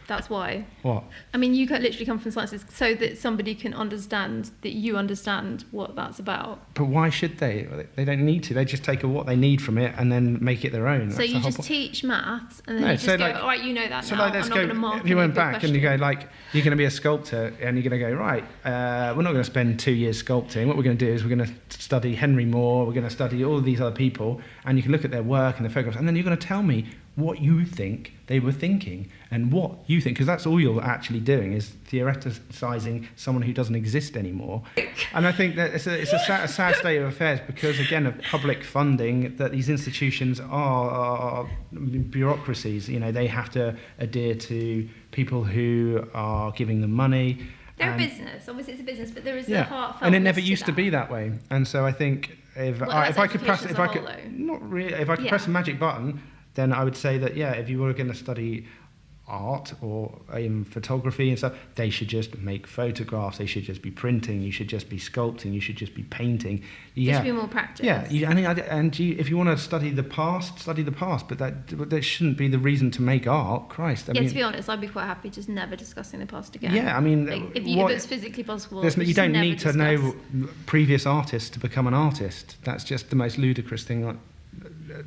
That's why. What? I mean, you can literally come from sciences so that somebody can understand that you understand what that's about. But why should they? They don't need to. They just take what they need from it and then make it their own. So you just teach maths and then you just go, all right, you know that now. I'm not going to mark. If you went back and you go, like, you're going to be a sculptor and you're going to go, right, we're not going to spend 2 years sculpting. What we're going to do is we're going to study Henry Moore, we're going to study all of these other people, and you can look at their work and their photographs, and then you're going to tell me what you think they were thinking and what you think, because that's all you're actually doing is theoreticizing someone who doesn't exist anymore. And I think that it's a sad state of affairs because, again, of public funding, that these institutions are bureaucracies. You know, they have to adhere to people who are giving them money. They're a business. Obviously, it's a business, but there is a heartfelt. And it never used to be that way. And so I think if I could press a magic button, then I would say that, if you were going to study art or photography and stuff, they should just make photographs, they should just be printing, you should just be sculpting, you should just be painting. There should be more practice. If you want to study the past, but that shouldn't be the reason to make art. Christ. To be honest, I'd be quite happy just never discussing the past again. Yeah, I mean... if it's physically possible... You don't need to know previous artists to become an artist. That's just the most ludicrous thing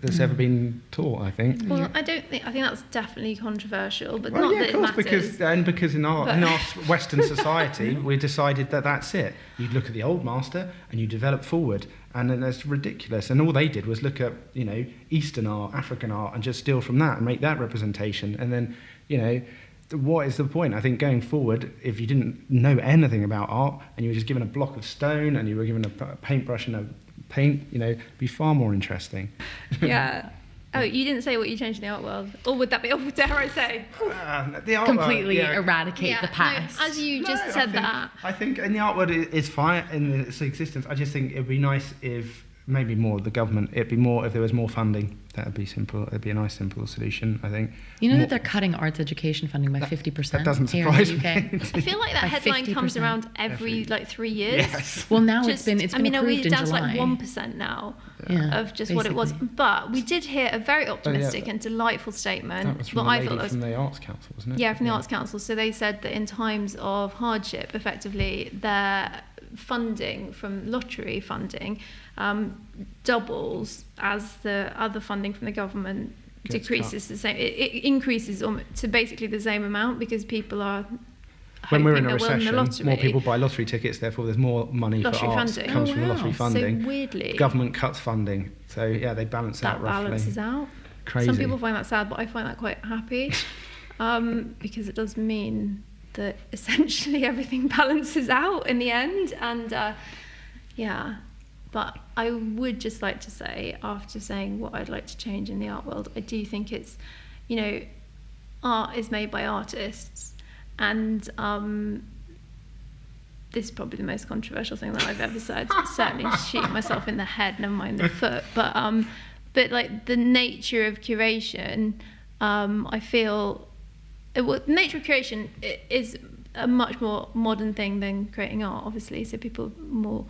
that's ever been taught, I think. Well, I think that's definitely controversial, but not that it matters. Because in our Western society, we decided that that's it. You look at the old master and you develop forward, and then that's ridiculous. And all they did was look at, Eastern art, African art, and just steal from that and make that representation. And then, what is the point? I think going forward, if you didn't know anything about art and you were just given a block of stone and you were given a paintbrush and a paint, be far more interesting. Yeah. Oh, you didn't say what you changed in the art world, or would that be? Or dare I say? The art completely world, eradicate the past. No, as you just said that. I think in the art world is fine in its existence. I just think it'd be nice if maybe more the government. It'd be more if there was more funding. That would be simple. It'd be a nice, simple solution, I think. That they're cutting arts education funding by 50%. That doesn't surprise me. I feel like that headline 50%. Comes around every 3 years. Yes. Well, now it's been approved in July. We're down to 1% now of just basically what it was. But we did hear a very optimistic and delightful statement. That was from from the Arts Council, wasn't it? Yeah, from the Arts Council. So they said that in times of hardship, effectively, their funding from lottery funding doubles as the other funding from the government decreases the same. It increases to basically the same amount because people are when we're in a recession, more people buy lottery tickets, therefore there's more money lottery for arts funding. Comes from lottery funding. So weirdly, government cuts funding. So they balance out roughly. That balances out. Crazy. Some people find that sad, but I find that quite happy because it does mean that essentially everything balances out in the end. And but I would just like to say, after saying what I'd like to change in the art world, I do think it's, art is made by artists, and this is probably the most controversial thing that I've ever said. Certainly shooting myself in the head, never mind the foot. But like the nature of curation, I feel, nature of curation is a much more modern thing than creating art, obviously. So being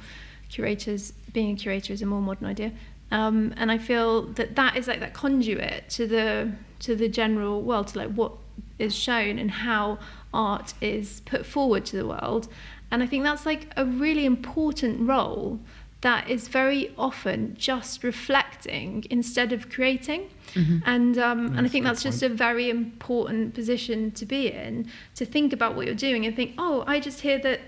a curator is a more modern idea. And I feel that is like that conduit to the general world, to like what is shown and how art is put forward to the world. And I think that's like a really important role that is very often just reflecting instead of creating. Mm-hmm. And I think that's just a very important position to be in, to think about what you're doing and think, I just hear that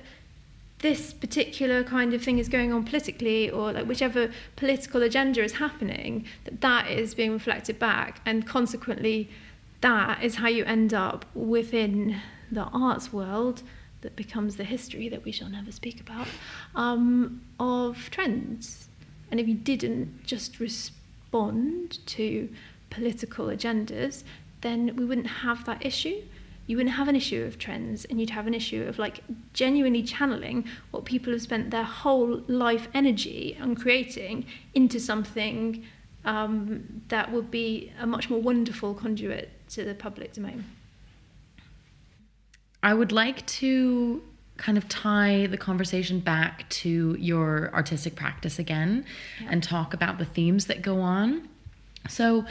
this particular kind of thing is going on politically, or like whichever political agenda is happening, that is being reflected back, and consequently that is how you end up within the arts world that becomes the history that we shall never speak about, of trends. And if you didn't just respond to political agendas, then we wouldn't have that issue. You wouldn't have an issue of trends, and you'd have an issue of like genuinely channeling what people have spent their whole life energy on creating into something that would be a much more wonderful conduit to the public domain. I would like to kind of tie the conversation back to your artistic practice again, and talk about the themes that go on. So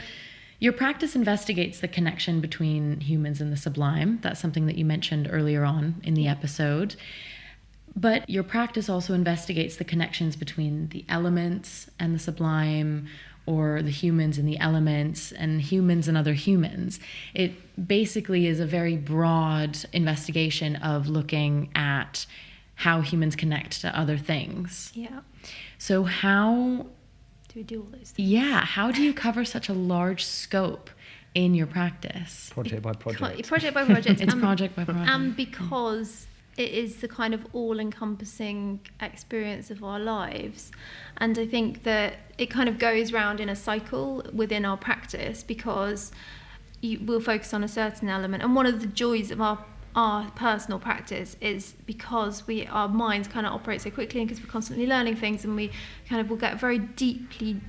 your practice investigates the connection between humans and the sublime. That's something that you mentioned earlier on in the episode. But your practice also investigates the connections between the elements and the sublime, or the humans and the elements, and humans and other humans. It basically is a very broad investigation of looking at how humans connect to other things. Yeah. So how do we do all those things? Yeah, how do you cover such a large scope in your practice. Project by project. Project by project. It's project by project. And because it is the kind of all-encompassing experience of our lives. And I think that it kind of goes round in a cycle within our practice, because we'll focus on a certain element. And one of the joys of our personal practice is because our minds kind of operate so quickly, and because we're constantly learning things, and we kind of will get very deeply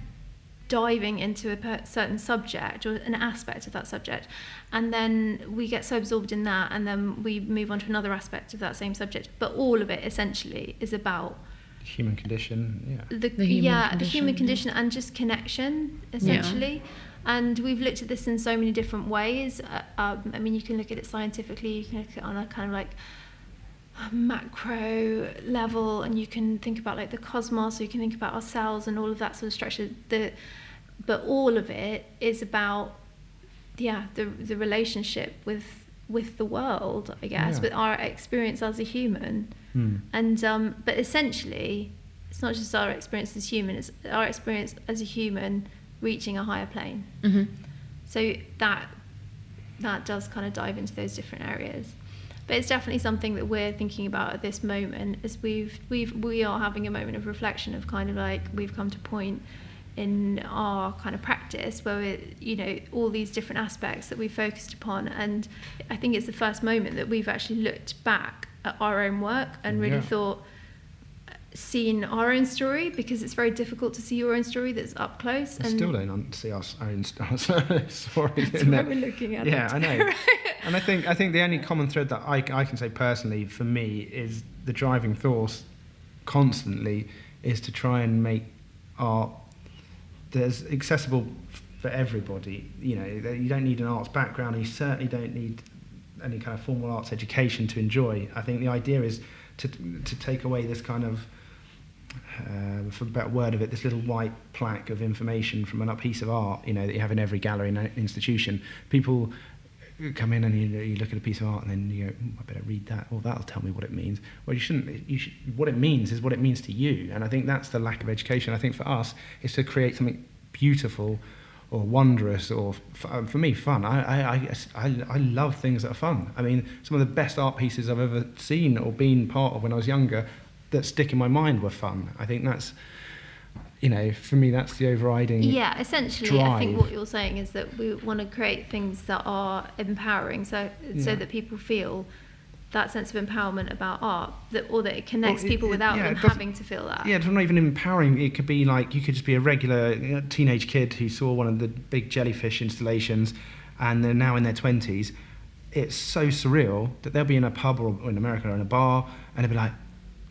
diving into a certain subject or an aspect of that subject, and then we get so absorbed in that, and then we move on to another aspect of that same subject. But all of it essentially is about human condition, the human condition and just connection, essentially. And we've looked at this in so many different ways. I mean, you can look at it scientifically, you can look at it on a kind of like macro level, and you can think about like the cosmos, or you can think about our cells and all of that sort of structure. But all of it is about the relationship with the world, I guess, with our experience as a human. And but essentially, it's not just our experience as human; it's our experience as a human reaching a higher plane. So that does kind of dive into those different areas. But it's definitely something that we're thinking about at this moment, as we are having a moment of reflection of kind of like we've come to a point in our kind of practice where we're, all these different aspects that we focused upon, and I think it's the first moment that we've actually looked back at our own work and really seen our own story, because it's very difficult to see your own story that's up close. I still don't see our own story. That's why we're looking at it. Yeah, I know. And I think the only common thread that I can say personally for me is the driving force constantly is to try and make art that's accessible for everybody. You don't need an arts background, and you certainly don't need any kind of formal arts education to enjoy. I think the idea is to take away this kind of, for a better word of it, this little white plaque of information from a piece of art, that you have in every gallery and institution. People come in and you look at a piece of art and then you go, I better read that, or that'll tell me what it means. Well, you shouldn't. What it means is what it means to you, and I think that's the lack of education. I think for us, is to create something beautiful or wondrous, or for me, fun. I love things that are fun. I mean, some of the best art pieces I've ever seen or been part of when I was younger that stick in my mind were fun. I think that's, for me, that's the overriding essentially drive. I think what you're saying is that we want to create things that are empowering, so that people feel that sense of empowerment about art, that it connects people without them having to feel that. Yeah, it's not even empowering. It could be like, you could just be a regular teenage kid who saw one of the big jellyfish installations, and they're now in their 20s. It's so surreal that they'll be in a pub or in America or in a bar, and they'll be like,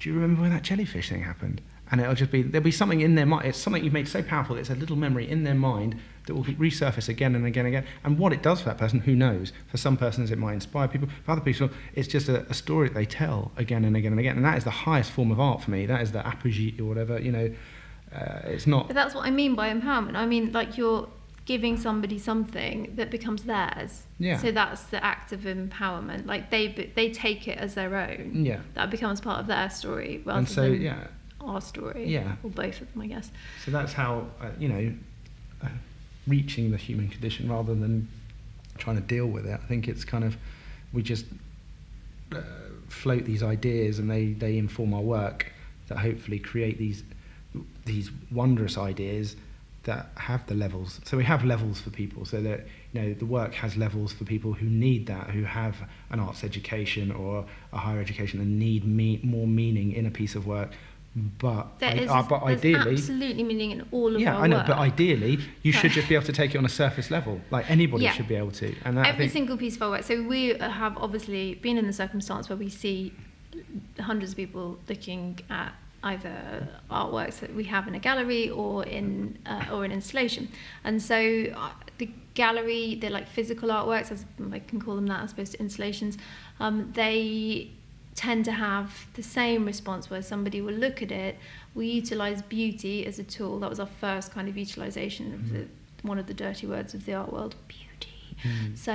do you remember when that jellyfish thing happened? And it'll just be, there'll be something in their mind. It's something you've made so powerful. It's a little memory in their mind that will resurface again and again and again. And what it does for that person, who knows? For some persons, it might inspire people. For other people, it's just a story that they tell again and again and again. And that is the highest form of art for me. That is the apogee or whatever. It's not. But that's what I mean by empowerment. I mean, like, you're giving somebody something that becomes theirs. Yeah. So that's the act of empowerment. Like, they take it as their own. Yeah. That becomes part of their story rather and so, than yeah. our story. Yeah. Or both of them, I guess. So that's how, reaching the human condition rather than trying to deal with it. I think it's kind of, we just float these ideas, and they inform our work that hopefully create these wondrous ideas that have the levels. So we have levels for people, so that the work has levels for people who need that, who have an arts education or a higher education and need more meaning in a piece of work. But there's ideally, absolutely meaning in all of our work. Yeah, I know. But ideally, you should just be able to take it on a surface level. Like, anybody should be able to. And that, every single piece of our work. So we have obviously been in the circumstance where we see hundreds of people looking at either artworks that we have in a gallery or in an installation. And so the gallery, they're like physical artworks, as I can call them that, as opposed to installations. They tend to have the same response, where somebody will look at it. We utilise beauty as a tool. That was our first kind of utilisation of one of the dirty words of the art world, beauty. So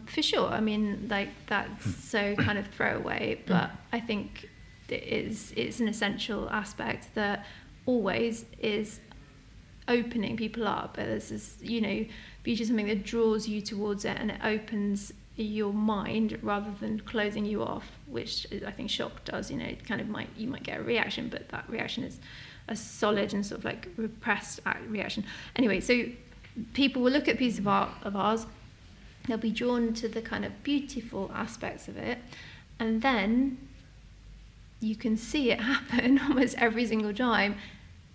for sure, I mean, like, that's so kind of throwaway, but I think it's an essential aspect that always is opening people up. There's this, you know, beauty is something that draws you towards it, and it opens your mind rather than closing you off, which I think shock does. You know, it kind of you might get a reaction, but that reaction is a solid and sort of like repressed reaction. Anyway, so people will look at a piece of art of ours, they'll be drawn to the kind of beautiful aspects of it, and then you can see it happen almost every single time.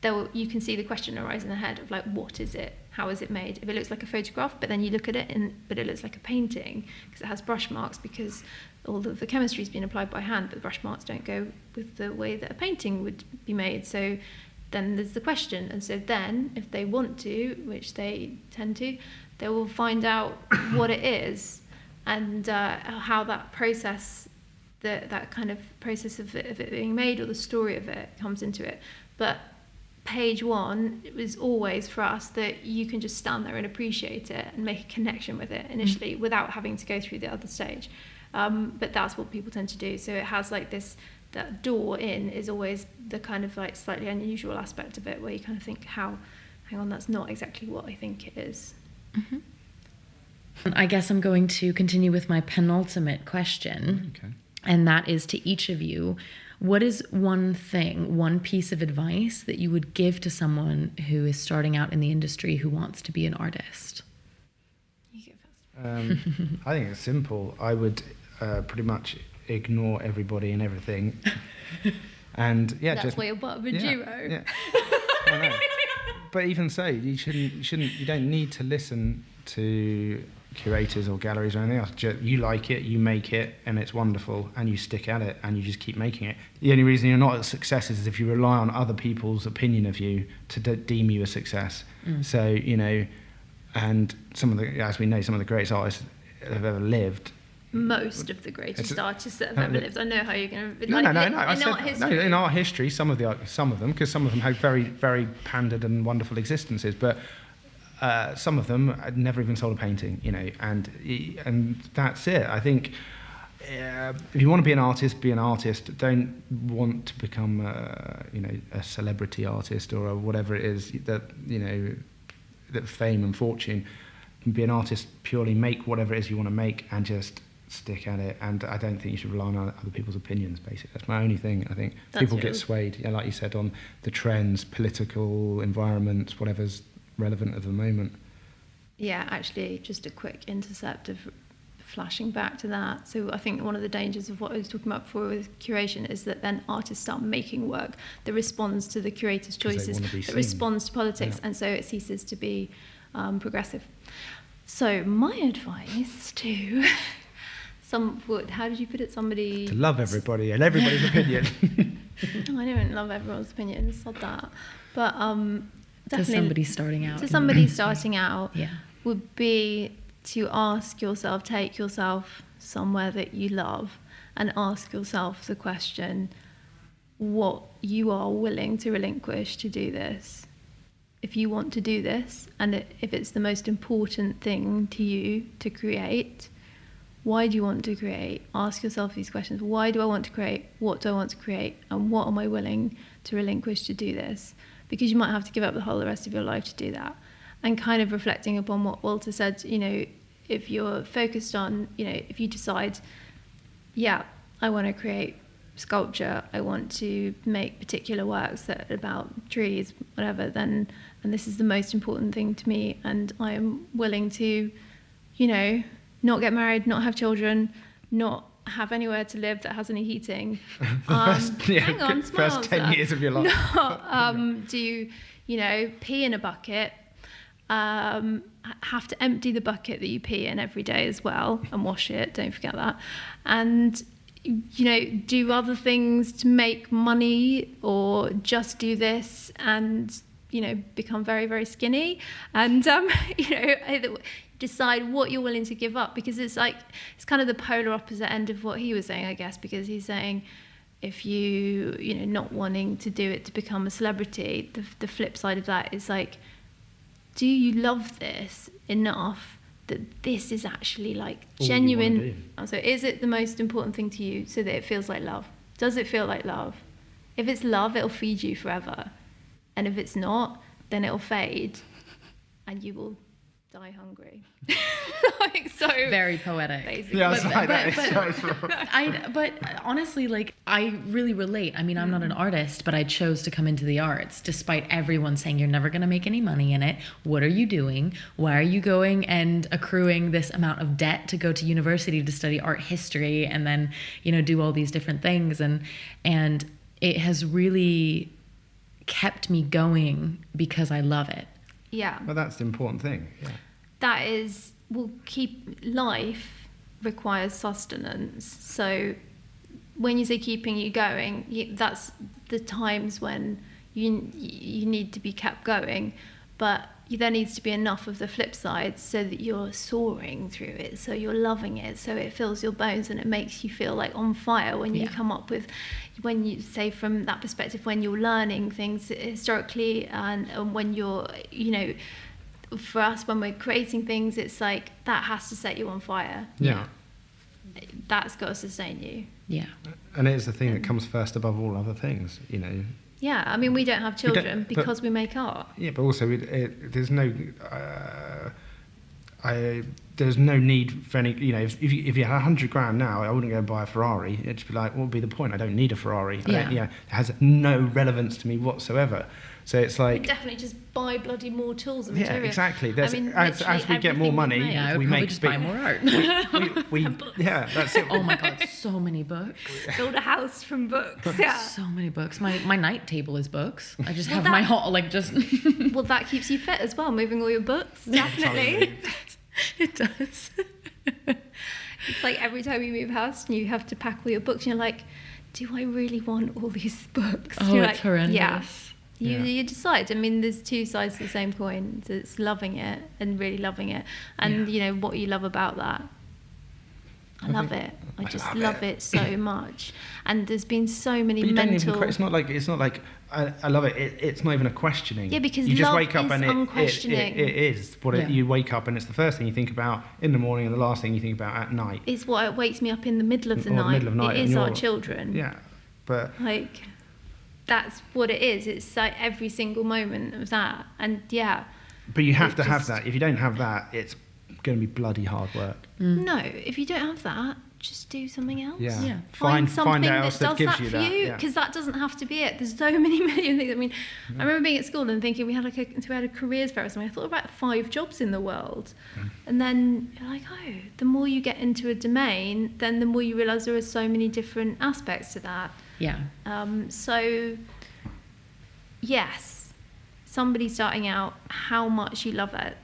You can see the question arise in the head of like, what is it? How is it made? If it looks like a photograph, but then you look at it but it looks like a painting because it has brush marks, because all of the chemistry's been applied by hand, but the brush marks don't go with the way that a painting would be made. So then there's the question. And so then if they want to, which they tend to, they will find out what it is and how that process, that kind of process of it being made, or the story of it comes into it. But page one, it was always for us that you can just stand there and appreciate it and make a connection with it initially without having to go through the other stage. But that's what people tend to do. So it has like this, that door in is always the kind of like slightly unusual aspect of it, where you kind of think, hang on, that's not exactly what I think it is. Mm-hmm. I guess I'm going to continue with my penultimate question. Okay. And that is to each of you, what is one thing, one piece of advice that you would give to someone who is starting out in the industry who wants to be an artist? You go first. I think it's simple. I would pretty much ignore everybody and everything. And yeah, that's why you're part of a duo. Yeah. I know. But even so, you don't need to listen to curators or galleries or anything else. You like it, you make it, and it's wonderful, and you stick at it, and you just keep making it. The only reason you're not a success is if you rely on other people's opinion of you to deem you a success. So, you know, and as we know, some of the greatest artists that have ever lived. Most of the greatest artists that have ever lived. I know how you're going to... No. In art history, some of them, because some of them had very, very pandered and wonderful existences, but some of them had never even sold a painting, you know, and that's it. I think if you want to be an artist, be an artist. Don't want to become, a celebrity artist or whatever it is that, you know, that fame and fortune. Be an artist purely, make whatever it is you want to make, and just stick at it. And I don't think you should rely on other people's opinions, basically. That's my only thing. I think people get swayed, like you said, on the trends, political environments, whatever's relevant at the moment. Yeah, actually, just a quick intercept of flashing back to that. So I think one of the dangers of what I was talking about before with curation is that then artists start making work that responds to the curator's choices, that responds to politics, and so it ceases to be progressive. So my advice to how did you put it? Somebody to love everybody and everybody's opinion. I don't love everyone's opinion. It's not that, but to somebody starting out. Yeah, would be to ask yourself, take yourself somewhere that you love, and ask yourself the question: what you are willing to relinquish to do this. If you want to do this, and if it's the most important thing to you to create, why do you want to create? Ask yourself these questions. Why do I want to create? What do I want to create? And what am I willing to relinquish to do this? Because you might have to give up the rest of your life to do that. And kind of reflecting upon what Walter said, you know, if you're focused on, you know, if you decide, yeah, I want to create sculpture, I want to make particular works that are about trees, whatever, then, and this is the most important thing to me, and I am willing to, you know, not get married, not have children, not have anywhere to live that has any heating. First 10 years of your life. Not do, you know, pee in a bucket, have to empty the bucket that you pee in every day as well, and wash it, don't forget that. And, you know, do other things to make money, or just do this and, you know, become very, very skinny, and, you know, decide what you're willing to give up, because it's like, it's kind of the polar opposite end of what he was saying, I guess, because he's saying if you know, not wanting to do it to become a celebrity, the flip side of that is like, do you love this enough that this is actually like genuine? So is it the most important thing to you so that it feels like love? Does it feel like love? If it's love, it'll feed you forever. And if it's not, then it'll fade and you will die hungry. Like, so very poetic. Basically. But honestly, like, I really relate. I mean, I'm not an artist, but I chose to come into the arts despite everyone saying you're never going to make any money in it. What are you doing? Why are you going and accruing this amount of debt to go to university to study art history and then, you know, do all these different things? And it has really kept me going because I love it. Yeah. Well, that's the important thing. Yeah. That is, life requires sustenance. So when you say keeping you going, that's the times when you need to be kept going. But there needs to be enough of the flip side so that you're soaring through it, so you're loving it, so it fills your bones and it makes you feel like on fire when you come up with, when you say from that perspective, when you're learning things historically and when you're, you know, for us, when we're creating things, it's like that has to set you on fire. Yeah. That's got to sustain you. Yeah. And it is the thing that comes first above all other things, you know. Yeah, I mean, we don't have children because we make art. Yeah, but also there's no there's no need for any, you know, if you had 100 grand now, I wouldn't go and buy a Ferrari. It'd just be like, what would be the point? I don't need a Ferrari. It has no relevance to me whatsoever. So it's like, we definitely just buy bloody more tools and materials. Yeah, exactly. I mean, as we get more money, we make just buy more art. Yeah, that's it. Oh my God, so many books. Build a house from books. Yeah, so many books. My night table is books. I just have my whole just. Well, that keeps you fit as well. Moving all your books, definitely. It does. It's like every time you move house and you have to pack all your books, and you're like, do I really want all these books? Oh, you're it's like, horrendous. Yeah. You decide. I mean, there's two sides to the same coin. It's loving it and really loving it, and you know what you love about that. I love it. I just love it so much. And there's been so many mental. It's not like I love it. It's not even a questioning. Yeah, because you just love wake up is and unquestioning. it is what you wake up and it's the first thing you think about in the morning and the last thing you think about at night. It's what wakes me up in the middle of the night. Middle of night. It is our children. Yeah, but like that's what it is. It's like every single moment of that, and But you have to have that. If you don't have that, it's going to be bloody hard work. No, if you don't have that, just do something else. Yeah. Find something out else that does gives that you for you, because that doesn't have to be it. There's so many million things. I mean, I remember being at school and thinking we had a careers fair or something. I thought about 5 jobs in the world, and then you're like, oh, the more you get into a domain, then the more you realise there are so many different aspects to that. Yeah. So, yes, somebody starting out, how much you love it.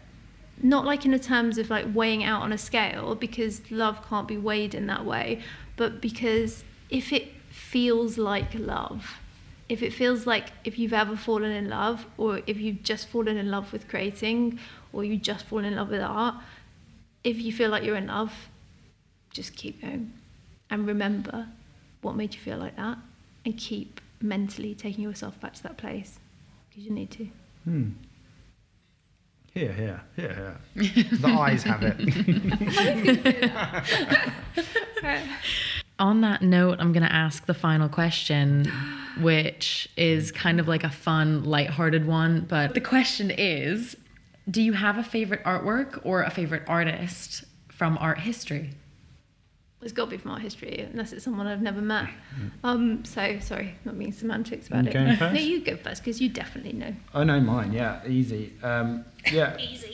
Not like in the terms of like weighing out on a scale, because love can't be weighed in that way, but because if it feels like love, if it feels like if you've ever fallen in love, or if you've just fallen in love with creating, or you just fallen in love with art, if you feel like you're in love, just keep going. And remember what made you feel like that, and keep mentally taking yourself back to that place, because you need to. Here. The eyes have it. On that note, I'm going to ask the final question, which is kind of like a fun, lighthearted one. But the question is, do you have a favorite artwork or a favorite artist from art history? It's got to be from art history, unless it's someone I've never met. So, sorry, not being semantics about it. Going first? No, you go first, because you definitely know. I know mine, yeah, easy.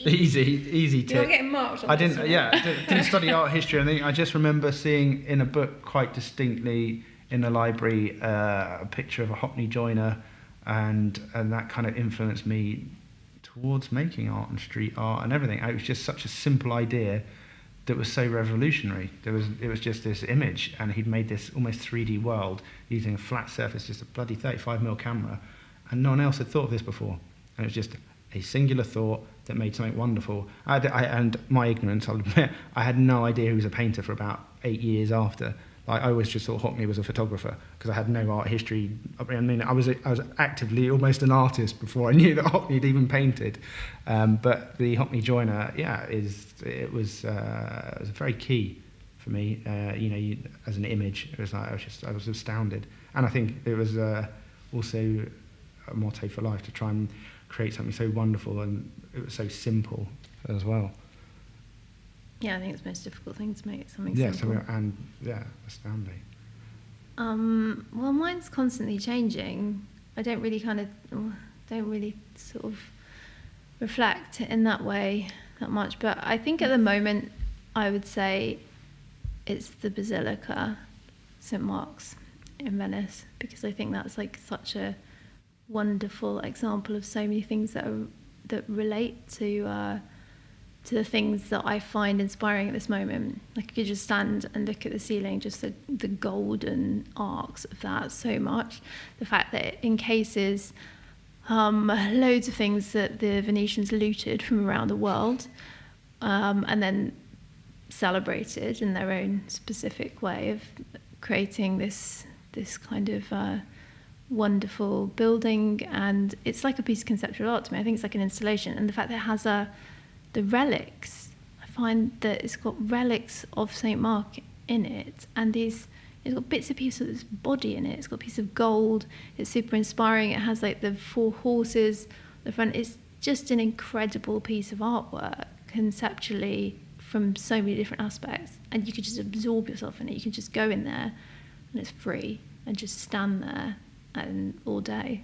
Easy tick. You're getting marked on I this didn't study art history. I just remember seeing in a book quite distinctly in the library a picture of a Hockney joiner, and that kind of influenced me towards making art and street art and everything. It was just such a simple idea that was so revolutionary. It was just this image, and he'd made this almost 3D world using a flat surface, just a bloody 35mm camera, and no one else had thought of this before. And it was just a singular thought that made something wonderful. And my ignorance, I'll admit, I had no idea he was a painter for about 8 years after. Like, I always just thought Hockney was a photographer, because I had no art history. I mean, I was actively almost an artist before I knew that Hockney had even painted. But the Hockney joiner, it was very key for me. As an image, it was like I was astounded, and I think it was also a motto for life to try and create something so wonderful, and it was so simple as well. Yeah, I think it's the most difficult thing to make something Yeah, simple. astounding. Well, mine's constantly changing. I don't really sort of reflect in that way that much. But I think at the moment, I would say it's the Basilica, St. Mark's in Venice, because I think that's like such a wonderful example of so many things that relate to the things that I find inspiring at this moment. Like, you could just stand and look at the ceiling, just the golden arcs of that so much. The fact that it encases loads of things that the Venetians looted from around the world, and then celebrated in their own specific way of creating this kind of wonderful building. And it's like a piece of conceptual art to me. I think it's like an installation. And the fact that it has the relics, I find that it's got relics of St. Mark in it, and it's got bits and pieces of this body in it. It's got a piece of gold. It's super inspiring. It has like the 4 horses at the front. It's just an incredible piece of artwork conceptually from so many different aspects, and you could just absorb yourself in it. You can just go in there and it's free and just stand there and all day.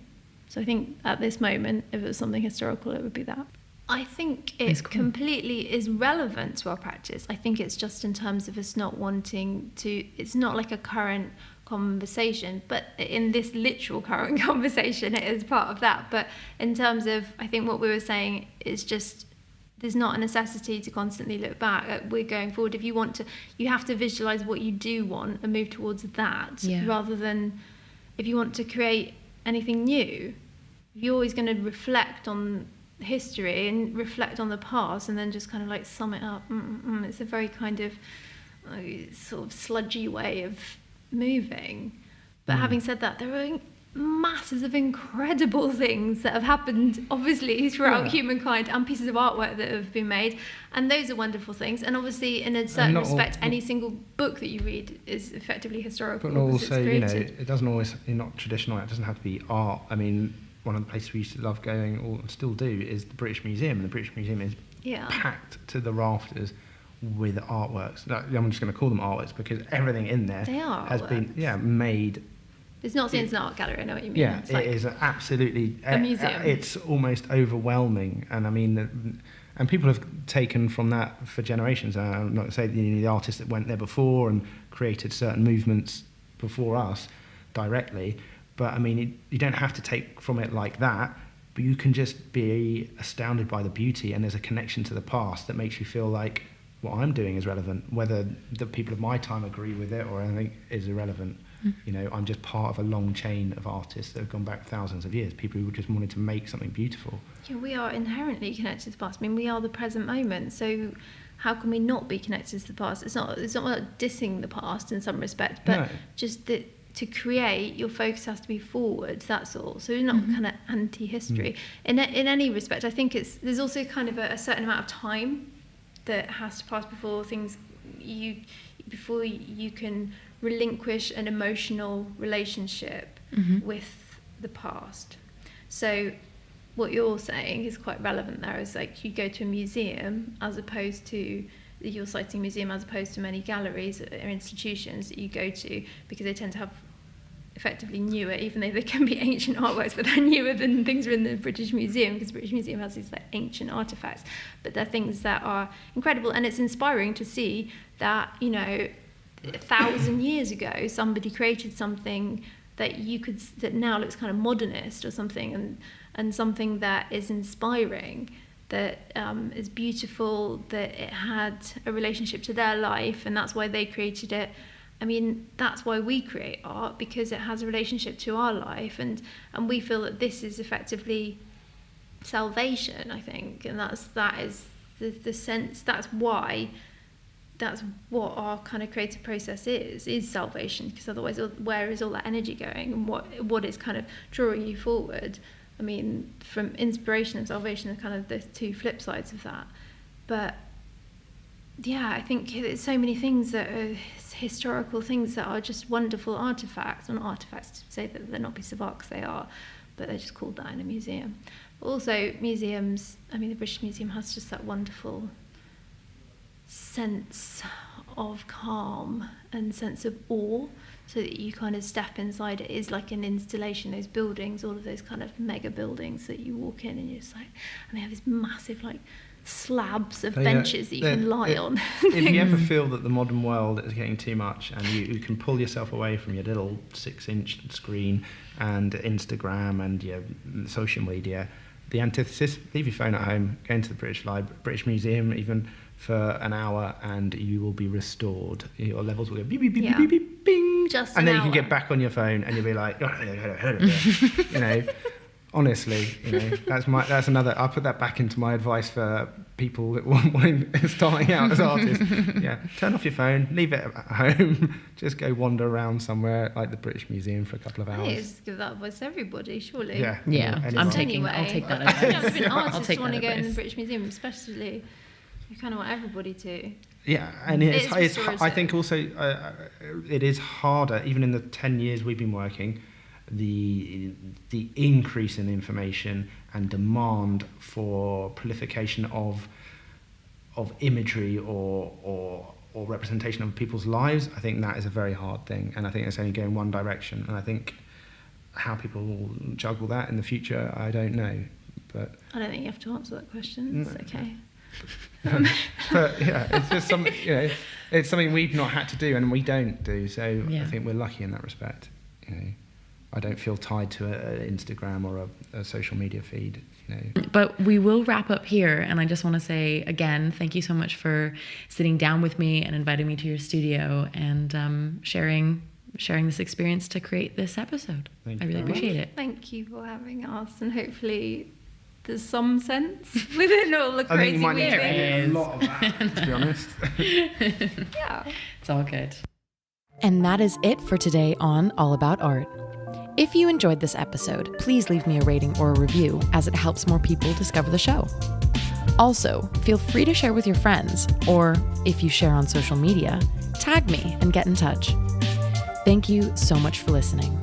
So I think at this moment, if it was something historical, it would be that. I think it completely is relevant to our practice. I think it's just in terms of us not wanting to, it's not like a current conversation, but in this literal current conversation, it is part of that. But in terms of, I think what we were saying is just, there's not a necessity to constantly look back. We're going forward. If you want to, you have to visualize what you do want and move towards that, rather than, if you want to create anything new, you're always going to reflect on history and reflect on the past and then just kind of like sum it up. It's a very kind of sort of sludgy way of moving. But having said that, there are masses of incredible things that have happened obviously throughout humankind, and pieces of artwork that have been made, and those are wonderful things. And obviously in a certain respect, any single book that you read is effectively historical. But also, it doesn't always, not traditional, it doesn't have to be art. I mean, one of the places we used to love going, or still do, is the British Museum. And the British Museum is packed to the rafters with artworks. I'm just going to call them artworks because everything in there has been made. It's not seen as an art gallery, I know what you mean. Yeah, it is absolutely a museum. It's almost overwhelming, and I mean, and people have taken from that for generations. I'm not going to say the artists that went there before and created certain movements before us directly, but I mean, you don't have to take from it like that. But you can just be astounded by the beauty, and there's a connection to the past that makes you feel like what I'm doing is relevant, whether the people of my time agree with it or anything is irrelevant. I'm just part of a long chain of artists that have gone back thousands of years, people who just wanted to make something beautiful. Yeah, we are inherently connected to the past. I mean, we are the present moment, so how can we not be connected to the past? It's not like dissing the past in some respect, but just that to create, your focus has to be forward, that's all. So you're not kind of anti-history. In any respect, I think there's also kind of a certain amount of time that has to pass before you can relinquish an emotional relationship with the past. So what you're saying is quite relevant there. Is like you go to a museum as opposed to, you're citing museum as opposed to many galleries or institutions that you go to, because they tend to have effectively newer, even though they can be ancient artworks, but they're newer than things are in the British Museum, because the British Museum has these like ancient artifacts, but they're things that are incredible. And it's inspiring to see that 1,000 years ago somebody created something that now looks kind of modernist or something, and something that is inspiring, that is beautiful, that it had a relationship to their life, and that's why they created it. I mean, that's why we create art, because it has a relationship to our life, and we feel that this is effectively salvation, I think, and that is the sense. That's what our kind of creative process is salvation, because otherwise where is all that energy going, and what is kind of drawing you forward? I mean, from inspiration and salvation are kind of the two flip sides of that. But yeah, I think there's so many things that are historical things that are just wonderful artifacts, and artifacts to say that they're not pieces of art, because they are, but they're just called that in a museum. Also, museums, I mean, the British Museum has just that wonderful sense of calm and sense of awe, so that you kind of step inside. It is like an installation, those buildings, all of those kind of mega buildings that you walk in and you're just like, and they have these massive like slabs of benches that you can lie on. If you ever feel that the modern world is getting too much and you can pull yourself away from your little 6-inch screen and Instagram and your social media, the antithesis, leave your phone at home, go into the British Museum even for an hour, and you will be restored. Your levels will go beep, beep, beep, beep, beep, bing. Just and then an you can hour. get back on your phone and you'll be like, you know, honestly, you know, that's another, I'll put that back into my advice for people that want starting out as artists. Yeah, turn off your phone, leave it at home, just go wander around somewhere like the British Museum for a couple of hours. I just give that advice to everybody, surely. Yeah, anyone. I'll take that advice. If an artist take want to that go in the advice. British Museum, especially, you kind of want everybody to. Yeah, and it's restorative. I think also it is harder, even in the 10 years we've been working, the increase in information and demand for proliferation of imagery or representation of people's lives. I think that is a very hard thing, and I think it's only going one direction. And I think how people will juggle that in the future, I don't know. But I don't think you have to answer that question. It's okay. but yeah, it's just something, you know, it's something we've not had to do and we don't do. So Yeah. I think we're lucky in that respect. You know, I don't feel tied to an Instagram or a social media feed. You know. But we will wrap up here, and I just want to say again, thank you so much for sitting down with me and inviting me to your studio and sharing this experience to create this episode. Thank I you really very appreciate it. Thank you for having us, and hopefully there's some sense within all the I think crazy you might need to weird edit things. a lot of that, to be honest. Yeah. It's all good. And that is it for today on All About Art. If you enjoyed this episode, please leave me a rating or a review, as it helps more people discover the show. Also, feel free to share with your friends, or if you share on social media, tag me and get in touch. Thank you so much for listening.